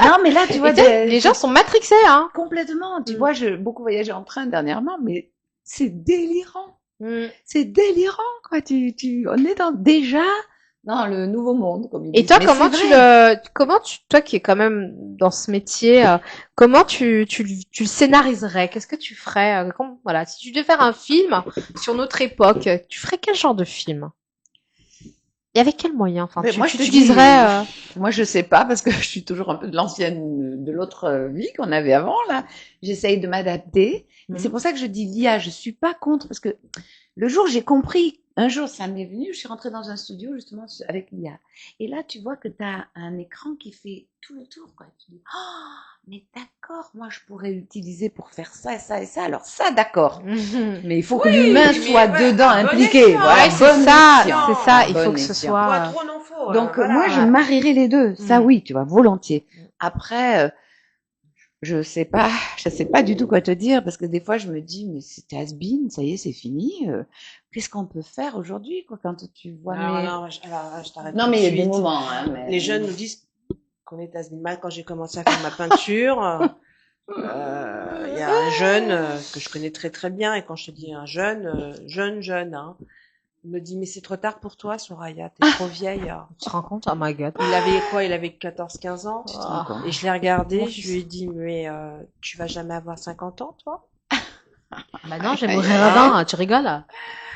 Non, mais là, tu vois, les gens sont matrixés, hein. Complètement. Tu vois, j'ai beaucoup voyagé en train dernièrement, mais c'est délirant. C'est délirant, quoi. On est déjà dans le nouveau monde, comme ils disent. Et toi, toi qui es quand même dans ce métier, comment tu le scénariserais? Qu'est-ce que tu ferais? Voilà, si tu devais faire un film sur notre époque, tu ferais quel genre de film? Et avec quels moyens? Enfin, moi, tu utiliserais. Moi, je sais pas parce que je suis toujours un peu de l'autre vie qu'on avait avant là. J'essaye de m'adapter. C'est pour ça que je dis l'IA. Je suis pas contre parce que le jour j'ai compris. Un jour, ça m'est venu. Je suis rentrée dans un studio justement avec l'IA. Et là, tu vois que tu as un écran qui fait tout le tour, quoi. Tu dis, mais d'accord, moi je pourrais l'utiliser pour faire ça et ça et ça. Alors ça, d'accord. Mais il faut que l'humain soit dedans, impliqué. Voilà, c'est ça. Il faut que ce soit. Donc moi, je marierais les deux. Ça, oui, tu vois, volontiers. Après, je sais pas du tout quoi te dire parce que des fois je me dis mais c'était has-been, ça y est, c'est fini. Qu'est-ce qu'on peut faire aujourd'hui, quoi, quand tu vois je t'arrête. Non, mais il y a des moments. Hein, mais... Les jeunes nous disent qu'on est has-been. Mal quand j'ai commencé à faire ma peinture. Il y a un jeune que je connais très très bien et quand je te dis un jeune, hein, il me dit mais c'est trop tard pour toi, Soraya, t'es trop vieille. Tu te rends compte? Oh my god. Il avait 14-15 ans. Et je l'ai regardé, je lui ai dit mais tu vas jamais avoir 50 ans, toi? Bah non, je vais mourir avant, tu rigoles?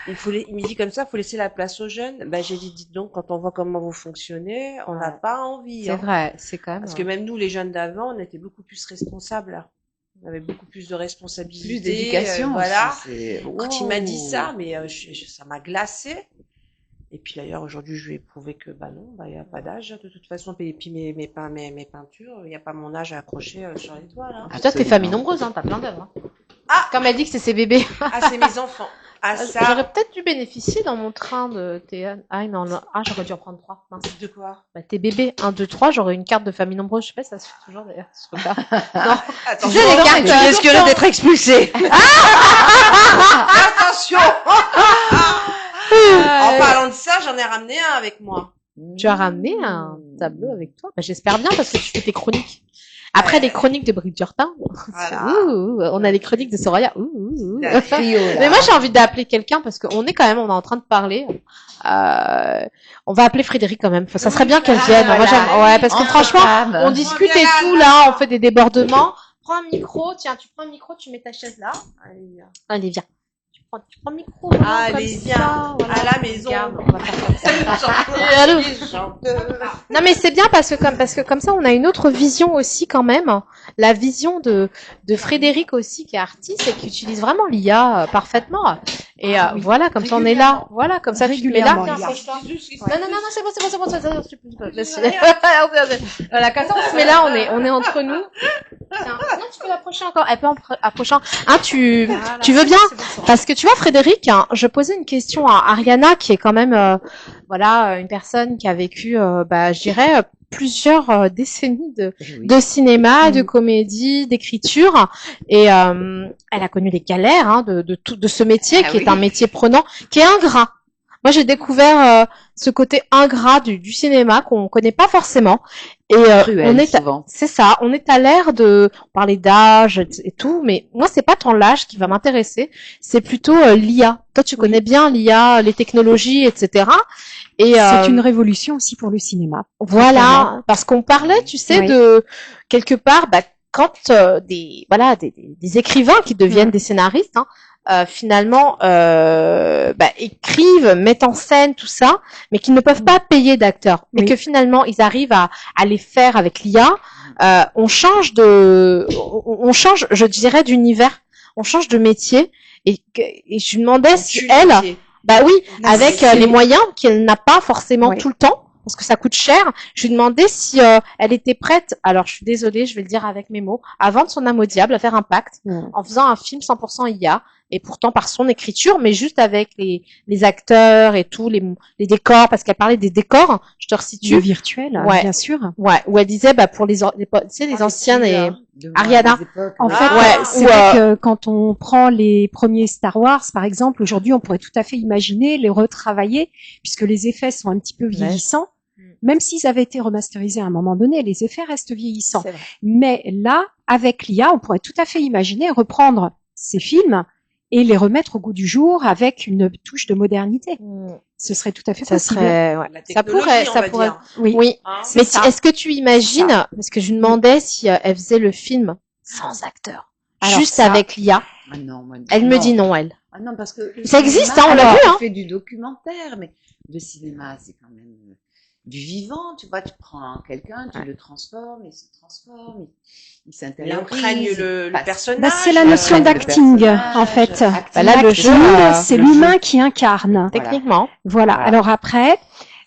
Il me dit comme ça, faut laisser la place aux jeunes. Ben, j'ai dit, dites donc, quand on voit comment vous fonctionnez, on n'a pas envie. C'est vrai, c'est quand même. Parce que même nous, les jeunes d'avant, on était beaucoup plus responsables. On avait beaucoup plus de responsabilités. Plus d'éducation. Voilà. Quand il m'a dit ça, mais ça m'a glacé. Et puis d'ailleurs, aujourd'hui, je lui ai prouvé que, bah non, bah, il n'y a pas d'âge, de toute façon. Et puis mes peintures, il n'y a pas mon âge à accrocher sur les toiles. Hein. Toi, t'es famille nombreuse, hein, t'as plein d'œuvres. Hein. Ah! Comme elle dit que c'est ses bébés. Ah, c'est mes enfants. Ah, ça. J'aurais peut-être dû bénéficier dans mon train de théâtre. Ah, non, j'aurais dû en prendre 3. Mince. De quoi? Bah, tes bébés. 1, 2, 3, j'aurais une carte de famille nombreuse. Je sais pas si ça se fait toujours, d'ailleurs, ce truc-là. Non. Attention, les cartes, tu risquerais d'être expulsé. Attention! En parlant de ça, j'en ai ramené un avec moi. Tu as ramené un tableau avec toi? Bah, j'espère bien parce que tu fais tes chroniques. Après les chroniques de Bridgerton, on a les chroniques de Soraya. Mais moi j'ai envie d'appeler quelqu'un parce qu'on est en train de parler. On va appeler Frédéric quand même. Ça serait bien qu'elle vienne. Moi j'aime, parce que franchement, on discute et tout là, on fait des débordements. Prends un micro, tiens, tu prends un micro, tu mets ta chaise là. Allez viens. Tu prends le micro. Allez, viens, à la maison. On va faire ça. Non, mais c'est bien parce que comme ça, on a une autre vision aussi quand même. La vision de Frédéric aussi, qui est artiste et qui utilise vraiment l'IA parfaitement. Et voilà, comme ça, on est là. Voilà, comme ça, tu te mets là. Non, c'est bon. Voilà, comme ça, on se met là, on est entre nous. Tiens, non, tu peux approcher encore. Elle peut approcher. Tu veux bien? Parce que tu vois, Frédéric, hein, je posais une question à Ariana, qui est quand même, une personne qui a vécu, je dirais, plusieurs décennies de cinéma, de comédie, d'écriture, et elle a connu les galères de ce métier qui est un métier prenant, qui est ingrat. Moi, j'ai découvert ce côté ingrat du cinéma qu'on connaît pas forcément. Et c'est ça, on est à l'ère on parlait d'âge et tout, mais moi c'est pas tant l'âge qui va m'intéresser, c'est plutôt l'IA. Toi tu connais bien l'IA, les technologies, etc. Et c'est une révolution aussi pour le cinéma. Voilà, parce qu'on parlait, tu sais, de quelque part, quand des écrivains qui deviennent des scénaristes, finalement écrivent, mettent en scène tout ça, mais qu'ils ne peuvent pas payer d'acteurs, mais que finalement ils arrivent à les faire avec l'IA. On change, je dirais, d'univers, on change de métier, et je me demandais si elle, avec les moyens qu'elle n'a pas forcément tout le temps, parce que ça coûte cher. Je lui ai demandé si elle était prête, alors je suis désolée, je vais le dire avec mes mots, à vendre son âme au diable, à faire un pacte, en faisant un film 100% IA, et pourtant par son écriture, mais juste avec les acteurs et tout, les décors, parce qu'elle parlait des décors, je te resitue. Le virtuel, bien sûr. Ouais, où elle disait, pour les anciennes et Ariana. En fait, c'est vrai que quand on prend les premiers Star Wars, par exemple, aujourd'hui, on pourrait tout à fait imaginer les retravailler, puisque les effets sont un petit peu vieillissants. Même s'ils avaient été remasterisés à un moment donné, les effets restent vieillissants. Mais là, avec l'IA, on pourrait tout à fait imaginer reprendre ces films et les remettre au goût du jour avec une touche de modernité. Ce serait tout à fait possible. Ça pourrait. Oui. Hein, mais est-ce que tu imagines, parce que je lui demandais si elle faisait le film sans acteur, juste avec l'IA. Ah non, elle me dit non, elle. Ah non, parce que ça existe, on l'a vu. On fait du documentaire, mais le cinéma, c'est quand même du vivant, tu vois, tu prends quelqu'un, tu le transformes, il se transforme, il s'intéresse. Il imprègne le personnage. C'est la notion d'acting, en fait. Là, le jeu, c'est l'humain qui incarne. Techniquement. Voilà. Alors après,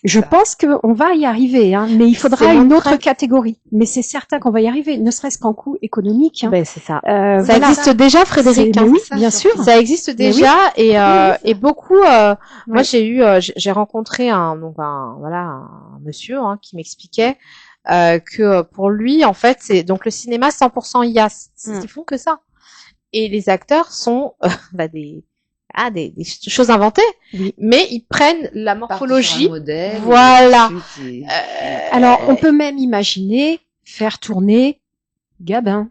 je pense qu'on va y arriver, hein, mais il faudra une autre catégorie. Mais c'est certain qu'on va y arriver, ne serait-ce qu'en coût économique. Hein. C'est ça. Ça existe déjà, Frédéric. Oui, bien sûr. Ça existe déjà et beaucoup. Moi, j'ai rencontré un monsieur qui m'expliquait que pour lui, en fait, c'est donc le cinéma 100% IA. Ils font que ça. Et les acteurs sont des choses inventées, mais ils prennent la morphologie, modèle, voilà. Alors, on peut même imaginer faire tourner Gabin.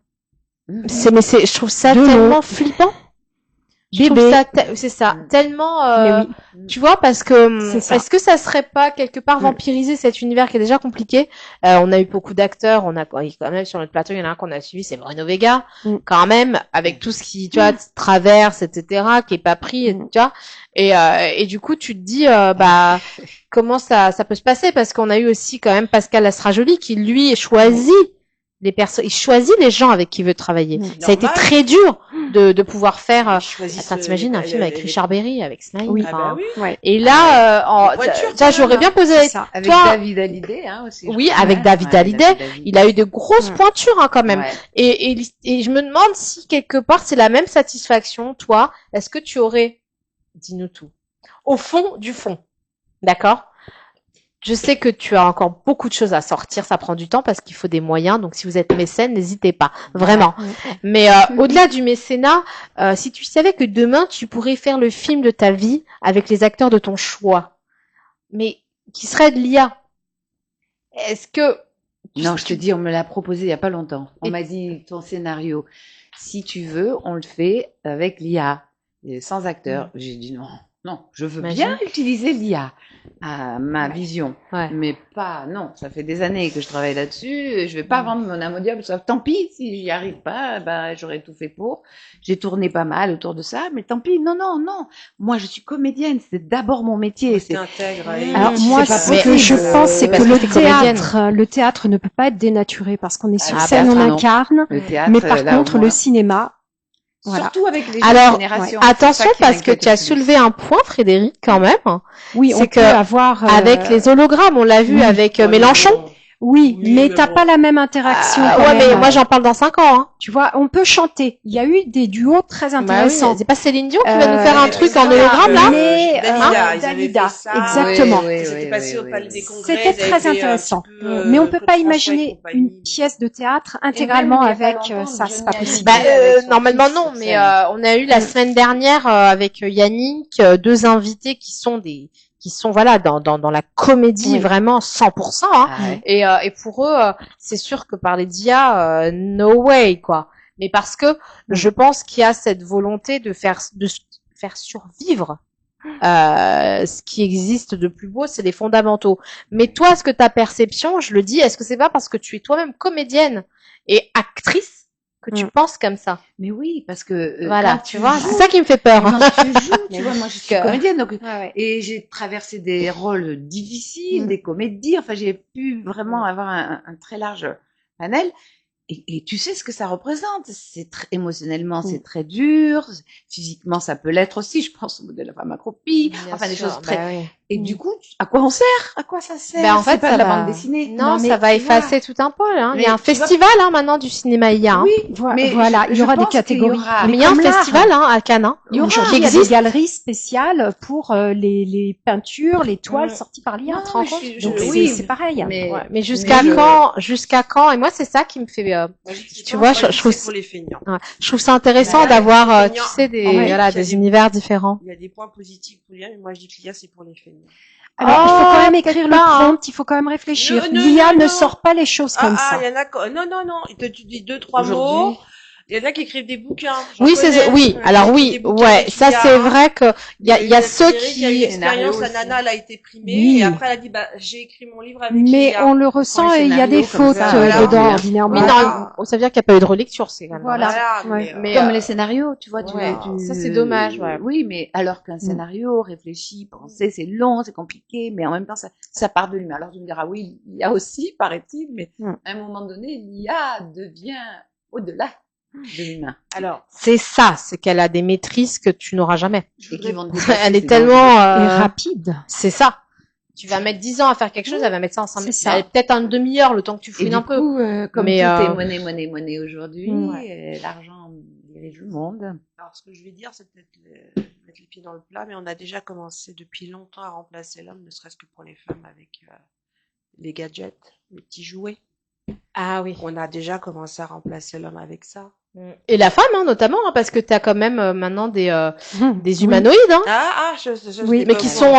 Je trouve ça tellement flippant. C'est ça, tellement. Tu vois, parce que est-ce que ça serait pas quelque part vampiriser cet univers qui est déjà compliqué? On a eu beaucoup d'acteurs, on a quand même sur notre plateau, il y en a un qu'on a suivi, c'est Bruno Vega, quand même, avec tout ce qui, tu vois, traverse, etc., qui est pas pris, tu vois. Et du coup, tu te dis, comment ça peut se passer? Parce qu'on a eu aussi quand même Pascal Astrajoli qui lui choisit les personnes, il choisit les gens avec qui il veut travailler. Ça a été très dur de pouvoir faire. T'imagines un film avec Richard Berry, avec Snaï. Et là, j'aurais bien posé avec David Hallyday aussi. Oui, avec David Hallyday, il a eu de grosses pointures quand même. Et je me demande si quelque part c'est la même satisfaction. Toi, est-ce que tu aurais, dis-nous tout, au fond du fond, d'accord? Je sais que tu as encore beaucoup de choses à sortir, ça prend du temps parce qu'il faut des moyens, donc si vous êtes mécène, n'hésitez pas, vraiment. Mais au-delà du mécénat, si tu savais que demain tu pourrais faire le film de ta vie avec les acteurs de ton choix, mais qui serait de l'IA, est-ce que... Non, je te dis, on me l'a proposé il y a pas longtemps. On m'a dit, ton scénario, si tu veux, on le fait avec l'IA, sans acteur. J'ai dit non. Non, je veux bien utiliser l'IA à ma vision, mais pas, non, ça fait des années que je travaille là-dessus, je vais pas vendre mon âme au diable, tant pis, si j'y arrive pas, j'aurais tout fait pour, j'ai tourné pas mal autour de ça, mais tant pis, non, moi je suis comédienne, c'est d'abord mon métier. Alors moi, ce que je pense, c'est que le théâtre ne peut pas être dénaturé, parce qu'on est sur scène, on incarne, mais par contre, le cinéma, voilà. Surtout avec les jeunes générations. Attention parce que tu as soulevé un point, Frédéric, quand même. Oui, on peut avoir avec les hologrammes, on l'a vu avec Mélenchon. Oui, mais t'as pas la même interaction. Mais moi j'en parle dans 5 ans. Hein. Tu vois, on peut chanter. Il y a eu des duos très intéressants. C'est pas Céline Dion qui va nous faire un truc en hologramme là? Mais Dalida, exactement. C'était passé au Palais des Congrès. C'était très intéressant. Mais on peut pas imaginer une pièce de théâtre intégralement avec ça, c'est pas possible. Normalement non, mais on a eu la semaine dernière avec Yannick 2 invités qui sont voilà dans la comédie vraiment 100%. Et pour eux, c'est sûr que parler d'IA, no way quoi. Mais parce que je pense qu'il y a cette volonté de faire survivre ce qui existe de plus beau, c'est les fondamentaux. Mais toi, est-ce que ta perception, je le dis, est-ce que c'est pas parce que tu es toi-même comédienne et actrice que tu penses comme ça? Mais oui, parce que voilà, tu vois, c'est ça qui me fait peur. Quand tu joues, tu vois, moi je suis comédienne, donc et j'ai traversé des rôles difficiles, des comédies. Enfin, j'ai pu vraiment avoir un très large panel. Et tu sais ce que ça représente. C'est émotionnellement, c'est très dur. Physiquement, ça peut l'être aussi. Je pense au modèle de la femme accroupie. Enfin, des choses très. Et du coup, à quoi on sert? À quoi ça sert? Ben, en fait, pas ça de la va... bande dessinée. Non, ça va effacer tout un pôle, hein. Il y a un festival, hein, maintenant, du cinéma IA, hein. Oui, mais voilà, il y aura des catégories. Mais il y a un festival, hein, à Cannes, hein. Aujourd'hui, il y a des galeries spéciales pour les peintures, les toiles sorties par l'IA. Tu te rends compte? Donc c'est pareil. Mais jusqu'à quand? Et moi, c'est ça qui me fait, tu vois, je trouve pour les feignants. Je trouve ça intéressant d'avoir, tu sais, des univers différents. Il y a des points positifs pour l'IA, mais moi je dis que l'IA c'est pour les feignants. Alors, il faut quand même écrire le prompt, il faut quand même réfléchir. L'IA ne sort pas les choses comme ça. Il y en a, non, tu dis 2-3 mots. Il y en a qui écrivent des bouquins. Oui, ça c'est vrai que il y a ceux qui. Il y a une expérience, la nana elle a été primée et après elle a dit j'ai écrit mon livre avec mais on le ressent et il y a des fautes dedans ordinairement. Mais non, ça veut dire qu'il n'y a pas eu de relecture, c'est quand même. Voilà. Mais comme les scénarios, tu vois, ça c'est dommage. Oui, mais alors qu'un scénario réfléchi, pensé, c'est long, c'est compliqué, mais en même temps ça part de l'humain. Alors tu me diras oui, il y a aussi, paraît-il, mais à un moment donné, l'IA devient au-delà de l'humain. Alors, c'est qu'elle a des maîtrises que tu n'auras jamais. Elle est tellement rapide. C'est ça. Tu vas mettre 10 ans à faire quelque chose, elle va mettre ça en 5 minutes. Elle est peut-être en demi-heure, le temps que tu fouines un peu. Comme tout est monnaie aujourd'hui, l'argent dirige le monde. Alors, ce que je vais dire, c'est peut-être mettre les pieds dans le plat, mais on a déjà commencé depuis longtemps à remplacer l'homme, ne serait-ce que pour les femmes, avec les gadgets, les petits jouets. Ah oui. On a déjà commencé à remplacer l'homme avec ça. Et la femme, hein, notamment, hein, parce que t'as quand même maintenant des humanoïdes, hein. Oui, mais qui sont,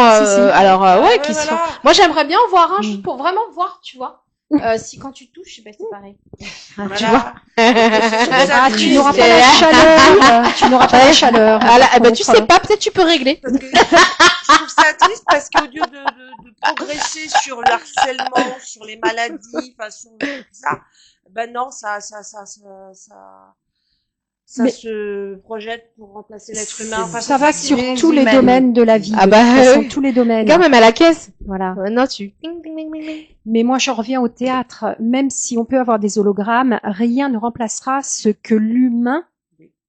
qui sont. Moi, j'aimerais bien en voir un, juste pour vraiment voir, tu vois. Si quand tu touches, c'est pareil. Voilà. Tu vois. Tu n'auras pas la chaleur. Tu n'auras pas la chaleur. Tu sais pas, peut-être tu peux régler. Parce que je trouve ça triste parce qu'au lieu de progresser sur le harcèlement, sur les maladies, enfin sur ça, ben non, ça se projette pour remplacer l'être humain. Enfin, ça va sur tous les domaines de la vie. Tous les domaines. Quand même à la caisse. Voilà. Non, Mais moi, je reviens au théâtre. Même si on peut avoir des hologrammes, rien ne remplacera ce que l'humain,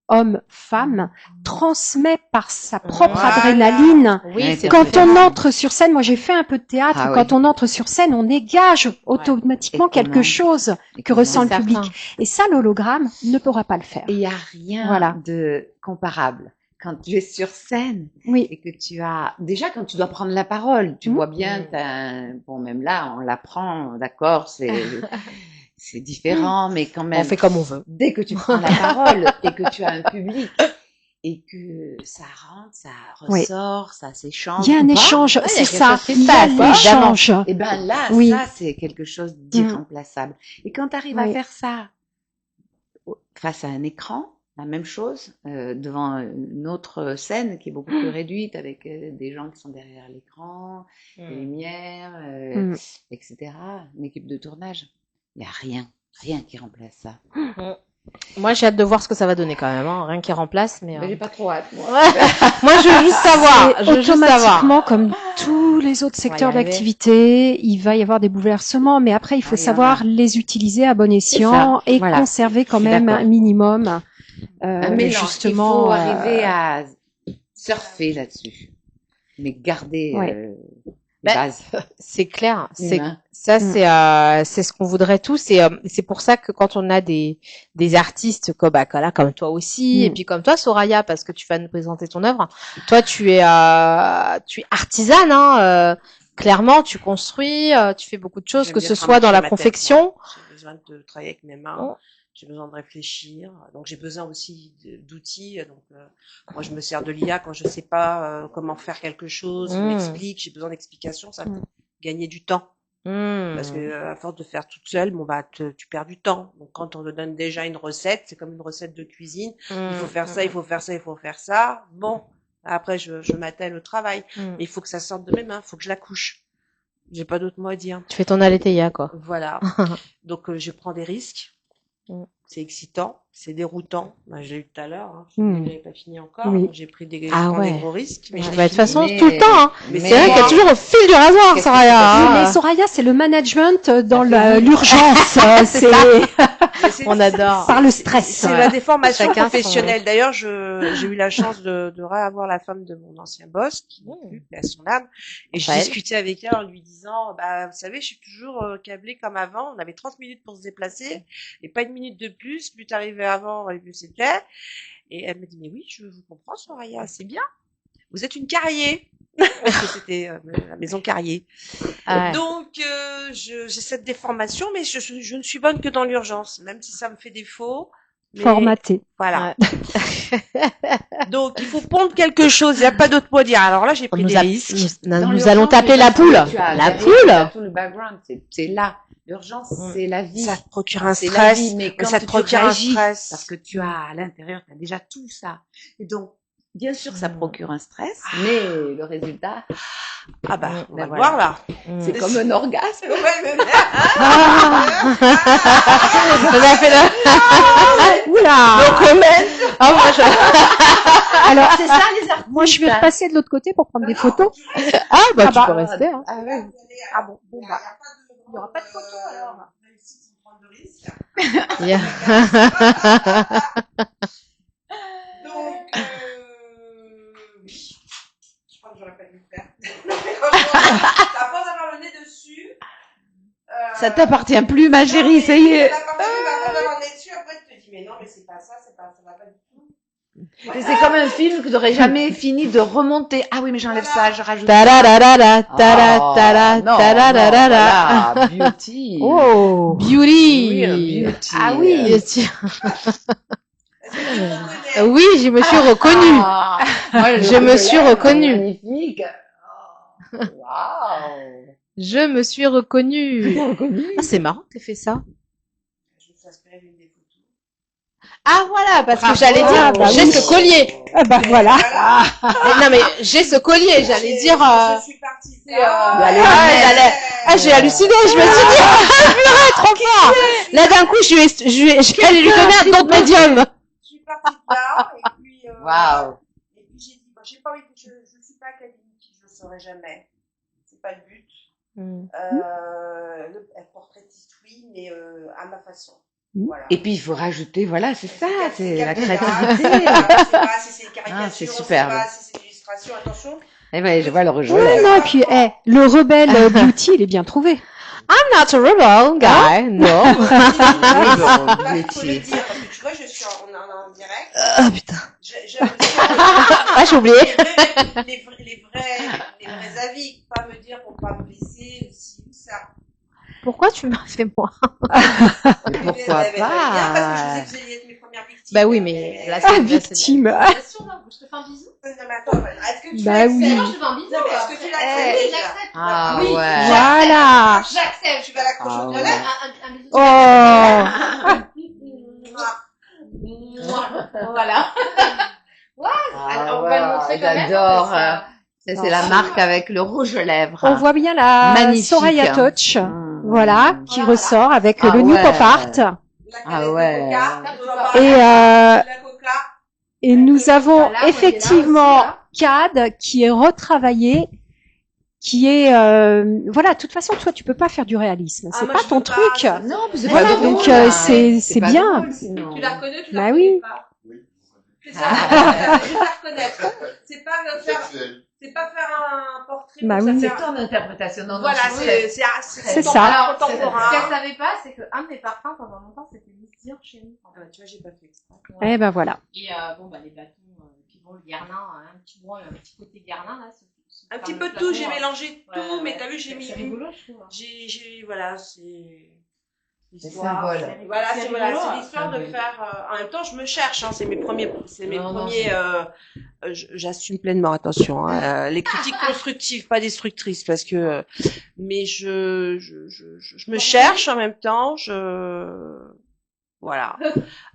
homme, femme, transmet par sa propre adrénaline. Oui, quand on entre sur scène, moi j'ai fait un peu de théâtre, quand on entre sur scène, on dégage automatiquement quelque chose que ressent le public. Et ça, l'hologramme ne pourra pas le faire. Et il n'y a rien de comparable. Quand tu es sur scène et que tu as... Déjà, quand tu dois prendre la parole, tu vois bien, bon, même là, on la prend, d'accord, c'est différent, mais quand même... On fait comme on veut. Dès que tu prends la parole et que tu as un public et que ça rentre, ça ressort, ça s'échange. Il y a un échange, c'est ça. Il y a l'échange. Et ben là, ça, c'est quelque chose d'irremplaçable. Et quand tu arrives à faire ça face à un écran, la même chose, devant une autre scène qui est beaucoup plus réduite avec des gens qui sont derrière l'écran, les lumières, etc. Une équipe de tournage. Il n'y a rien qui remplace ça. Moi, j'ai hâte de voir ce que ça va donner quand même, hein. Rien qui remplace, mais j'ai pas trop hâte, moi. Moi, je veux juste savoir. Automatiquement, comme tous les autres secteurs d'activité, il va y avoir des bouleversements, mais après, il faut savoir les utiliser à bon escient et conserver quand même un minimum. Mais justement, il faut arriver à surfer là-dessus, mais garder les bases. C'est clair. C'est ce qu'on voudrait tous, et c'est pour ça que quand on a des artistes comme toi aussi, et puis comme toi, Soraya, parce que tu vas nous présenter ton œuvre. Toi, tu es artisane, hein. Clairement, tu construis, tu fais beaucoup de choses, que ce soit dans la confection. J'ai besoin de travailler avec mes mains. J'ai besoin de réfléchir, donc j'ai besoin aussi d'outils. Donc moi je me sers de l'IA quand je sais pas comment faire quelque chose, on m'explique, j'ai besoin d'explications, ça me fait gagner du temps. Parce que à force de faire toute seule, tu perds du temps. Donc quand on te donne déjà une recette, c'est comme une recette de cuisine, il faut faire ça, il faut faire ça, il faut faire ça. Bon, après je m'attelle au travail, mais il faut que ça sorte de mes mains, il faut que je la couche. J'ai pas d'autre mot à dire. Tu fais ton Aletheia, quoi. Voilà. Donc je prends des risques. c'est excitant, c'est déroutant. Bah, je l'ai eu tout à l'heure, hein. Je n'avais pas fini encore. Oui. Donc j'ai pris des gros risques. Mais de toute façon, tout le temps. Hein. Mais c'est vrai qu'il y a toujours au fil du rasoir, Soraya. Mais Soraya, c'est le management dans l'urgence. On adore. Par le stress. C'est la déformation Chacun professionnelle. D'ailleurs, j'ai eu la chance de revoir la femme de mon ancien boss, qui est à son âme. Et je discutais avec elle en lui disant, bah, vous savez, je suis toujours câblée comme avant. On avait 30 minutes pour se déplacer et pas une minute de plus. Plus t'arrivais avant, et plus c'était. Et elle me dit, mais oui, je vous comprends, Soraya, c'est bien. Vous êtes une Carrier. Parce que c'était la maison Carrier. Donc, j'ai cette déformation, mais je ne suis bonne que dans l'urgence, même si ça me fait défaut. Formaté. Voilà. Donc, il faut pondre quelque chose. Il n'y a pas d'autre mot à dire. Alors là, j'ai pris des risques. Nous allons taper la poule. La poule. Tout le background, c'est là. L'urgence, c'est la vie. Ça te procure un C'est stress. la vie, mais quand ça te tu procure un réagis, stress. parce que tu as à l'intérieur, tu as déjà tout ça. Et donc, bien sûr, ça procure un stress, mais le résultat, Ah bah, on va le voilà. voir là. C'est comme un orgasme. Ouais, mais... On a fait la... Oula. Donc, Alors, c'est ça les artistes. Moi, je vais repasser de l'autre côté pour prendre des photos. Ah bah, tu peux rester. Hein. Ah ouais. Ah bon, bah. Il n'y aura pas de photo alors. Réussi sans prendre de risque. Donc, oui. Je crois que j'aurais pas dû le faire. À force d'avoir le nez dessus. Ça t'appartient plus, ma chérie, ça y est. Ça t'appartient plus, à force d'avoir le nez dessus, après tu te dis, mais non, mais c'est pas ça, ça va pas du tout. C'est comme un film que tu n'aurais jamais fini de remonter. Ah oui, mais j'enlève ça, je rajoute ça. Ta-da-da-da-da, ta-da-da-da, ta-da-da-da-da. Ah, beauty. Oh, beauty. Real beauty. Ah oui. Oui, je me suis reconnue. Ah, moi, Je me suis reconnue. Magnifique. Oh, waouh. Je me suis reconnue. Ah, c'est marrant que t'aies fait ça. Je me suis inspirée d'une des photos. Ah voilà, parce que Bravo. j'allais dire, bah j'ai oui. ce collier. Ah bah voilà. Non mais j'ai ce collier, j'allais dire. Je suis partie de là. J'ai halluciné, je me suis dit, purée, trop fort. Là d'un coup, je vais aller lui donner un don de médium. Je suis partie de là, et puis, Waouh. et puis j'ai dit, j'ai pas envie de, je suis pas académique, je le saurai jamais. C'est pas le but. Le portraitiste, oui, mais à ma façon. Voilà. Et puis, il faut rajouter, voilà, c'est ça, c'est la capital. créativité. Je sais pas si c'est une caricature, Ah, c'est je sais superbe. pas si c'est une illustration, attention. Eh ben, je vois le rejoint. Ouais, non, et puis, le rebelle beauty, il est bien trouvé. I'm not a rebel guy, no. Là, faut le dire, parce que tu vois, je suis en direct. Ah putain. Ah, j'ai oublié. Les vrais avis, pas me dire pour pas me blesser, ci ou ça. Pourquoi tu m'as fait moi? Pourquoi pas? Parce que je sais que vous allez être mes premières victimes. Bah oui, mais là, Ah, victime. Bien sûr, non, je te fais un bisou. Non, mais attends, est-ce que tu Bah l'acceptes? oui. Non, je te fais un bisou. Non, mais est-ce que tu Oui, l'acceptes? j'accepte. Ah, Oui, ouais. Voilà. J'accepte. Tu vas l'accrocher Ah, au ouais. collet? Un bisou. Oh. Voilà. Alors, on va le montrer quand même. J'adore. parce Ça, c'est la marque avec le rouge aux lèvres. On voit bien la Magnifique. Soraya Touch, voilà, qui Voilà. ressort avec Ah le New ouais. Pop Art. La Ah canette ouais. de coca. Et, La coca. Et nous avons Voilà, moi, effectivement il est là CAD qui est retravaillé, qui est voilà. De toute façon, toi, tu peux pas faire du réalisme. Ah, C'est moi, pas je ton peux pas, truc. ça, Non, mais c'est Voilà, pas drôle. donc, hein. c'est pas bien. drôle, sinon. Tu la reconnais, tu Bah la oui. reconnais pas. C'est ça, je vais la reconnaître. C'est pas faire un portrait. Bah pour oui. ça C'est faire- ton interprétation. Non, non, Voilà, je sais. C'est ça. Alors, ce contemporain. qu'elle savait pas, c'est qu'un de mes parfums pendant longtemps, c'était Miss Dior chez nous. Tu vois, j'ai pas fait exprès. Eh ben voilà. Et bon, bah, les bâtons, puis bon, le garnin, un petit côté garnin, là. Un petit peu de tout, j'ai mélangé tout, Ouais, mais ouais. t'as vu, j'ai mis C'est rigolo, je trouve. voilà, c'est l'histoire. Voilà, C'est c'est rigolo, l'histoire de faire. En même temps, je me cherche, hein, c'est mes premiers. J'assume pleinement, attention. Hein, les critiques constructives, pas destructrices, parce que. Mais je me cherche en même temps. Voilà.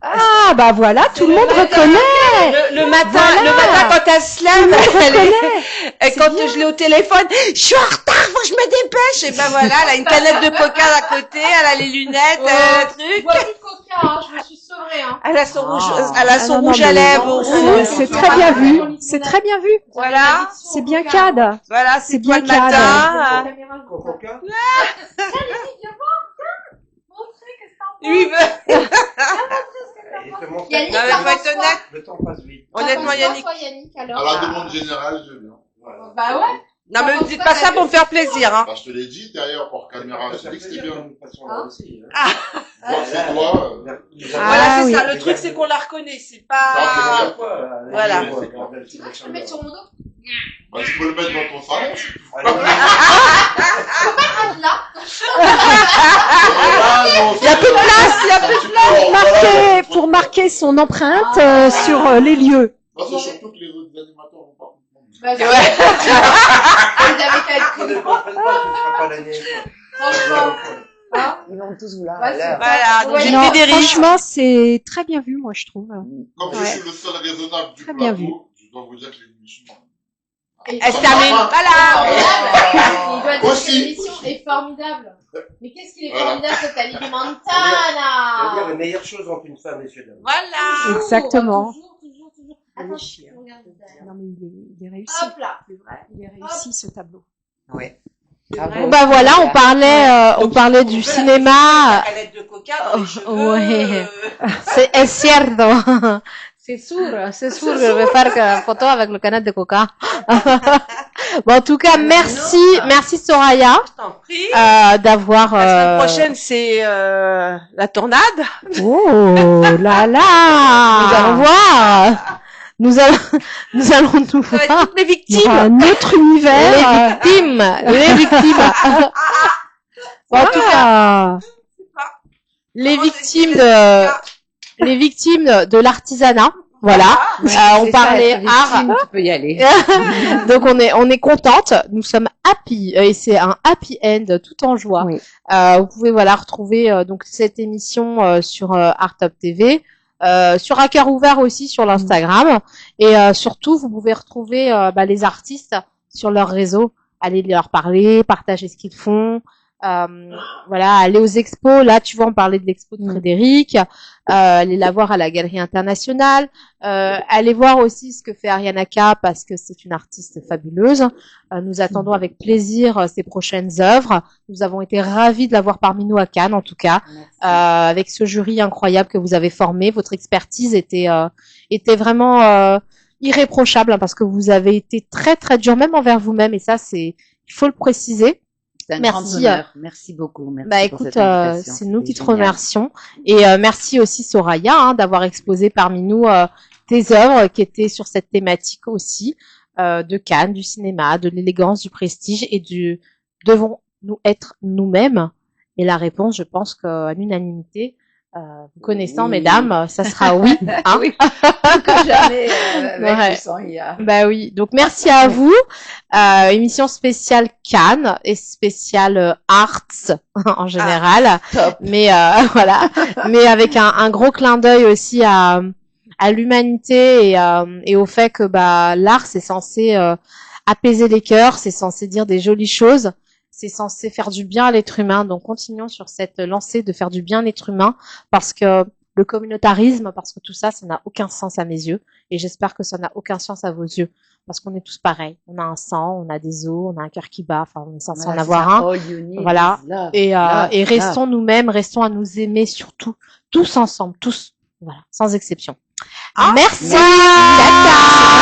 Ah bah voilà, tout le monde reconnaît. Le matin, Voilà. quand elle se lève, Et quand je l'ai au téléphone, je suis en retard, faut que je me dépêche. Et ben voilà, elle a une canette de coca à côté, elle a les lunettes, le truc. Je bois plus de coca, hein, je me suis sevrée, hein. Elle a son rouge à lèvres. C'est très bien vu. C'est très bien vu. Voilà. C'est bien CAD. Voilà, c'est bien bien le matin. Coca. Lui, il veut. Yannick, Non, mais faut être honnête. Le temps passe vite. Honnêtement, Yannick. Yannick, À alors. la demande générale, je viens. Voilà. Bah ouais. Non, mais ne dites pas ça pour me faire plaisir, hein. Bah, je te l'ai dit derrière, hors caméra, je te l'ai dit que c'était bien. Hein Voir c'est toi. Voilà, c'est oui. ça. Le truc, c'est qu'on la reconnaît. C'est pas... Voilà. Tu veux que je te le mette sur mon dos? Bah, tu peux le mettre dans ton salon. Là. Il y a plus de place, il y a plus de place. Pour marquer son empreinte sur les lieux. Bah, c'est surtout que les autres animateurs vont pas comprendre. Bah, Ouais. Vous avez qu'à être Tu ne comprends pas, tu ne feras pas l'année. franchement. Hein? Ils vont tous vouloir. Ouais, c'est- Voilà, donc Ouais, j'ai Non, fait des risques. franchement, c'est très bien vu, moi, je trouve. Comme je Ouais. suis le seul raisonnable du Très bien vu. plateau, je dois vous dire que l'émission. Elle se termine. Voilà. Il doit dire que Aussi. l'émission est formidable. Mais qu'est-ce qu'il est Voilà. formidable, cette Ali C'est-à-dire Montana? les meilleures choses ont une fin, messieurs, dames. Voilà. Exactement. Toujours. Attends, je regarde derrière. Non, mais il est réussi. Hop là. C'est vrai, il est réussi, ce tableau. Oui. vrai. Bravo. Bah voilà, on parlait du cinéma. La canette de coca dans les cheveux. Ouais. Es cierto. C'est sûr, je vais faire une photo avec le canette de coca. Bon, en tout cas, merci Soraya, Je t'en prie. d'avoir, La semaine prochaine, c'est la tornade. Oh là là! nous allons voir. Nous allons nous Ça va voir. être toutes les Il y aura victimes. un autre univers. Les victimes. Bon, en tout cas, Ah, les Comment victimes t'expliquer les victimes de l'artisanat. Voilà. On C'est parlait ça, être art. victime, tu peux y aller. Donc on est contente. Nous sommes happy et c'est un happy end tout en joie. Oui. Vous pouvez retrouver donc cette émission sur Art Top TV, sur À Cœur Ouvert aussi sur l'Instagram et surtout vous pouvez retrouver les artistes sur leur réseau. Allez leur parler, partager ce qu'ils font. Aller aux expos. Là, tu vois, on parlait de l'expo de Frédéric. Aller la voir à la Galerie Internationale. Aller voir aussi ce que fait Ariana K parce que c'est une artiste fabuleuse. Nous attendons avec plaisir ses prochaines œuvres. Nous avons été ravis de l'avoir parmi nous à Cannes, en tout cas, avec ce jury incroyable que vous avez formé. Votre expertise était vraiment irréprochable parce que vous avez été très très dur même envers vous-même et ça il faut le préciser. C'est un Merci, grand honneur. Merci beaucoup. Merci pour Écoute, cette invitation. c'est nous qui C'était te génial. remercions. Et merci aussi Soraya d'avoir exposé parmi nous tes œuvres qui étaient sur cette thématique aussi de Cannes, du cinéma, de l'élégance, du prestige et du devons-nous être nous-mêmes? Et la réponse, je pense qu'à l'unanimité, vous connaissant, Oui. mesdames, ça sera oui. Hein Oui. Plus que jamais, avec Ouais. le sang, il y a. Bah oui. Donc merci à vous. Émission spéciale Cannes et spéciale arts en général. Top. Mais voilà. Mais avec un gros clin d'œil aussi à l'humanité et au fait que l'art c'est censé apaiser les cœurs, c'est censé dire des jolies choses. C'est censé faire du bien à l'être humain. Donc, continuons sur cette lancée de faire du bien à l'être humain parce que le communautarisme, parce que tout ça, ça n'a aucun sens à mes yeux. Et j'espère que ça n'a aucun sens à vos yeux. Parce qu'on est tous pareils. On a un sang, on a des os, on a un cœur qui bat. Enfin, on est censé en avoir un. Voilà. Et restons nous-mêmes, restons à nous aimer surtout. Tous ensemble, tous. Voilà. Sans exception. Merci. Tata.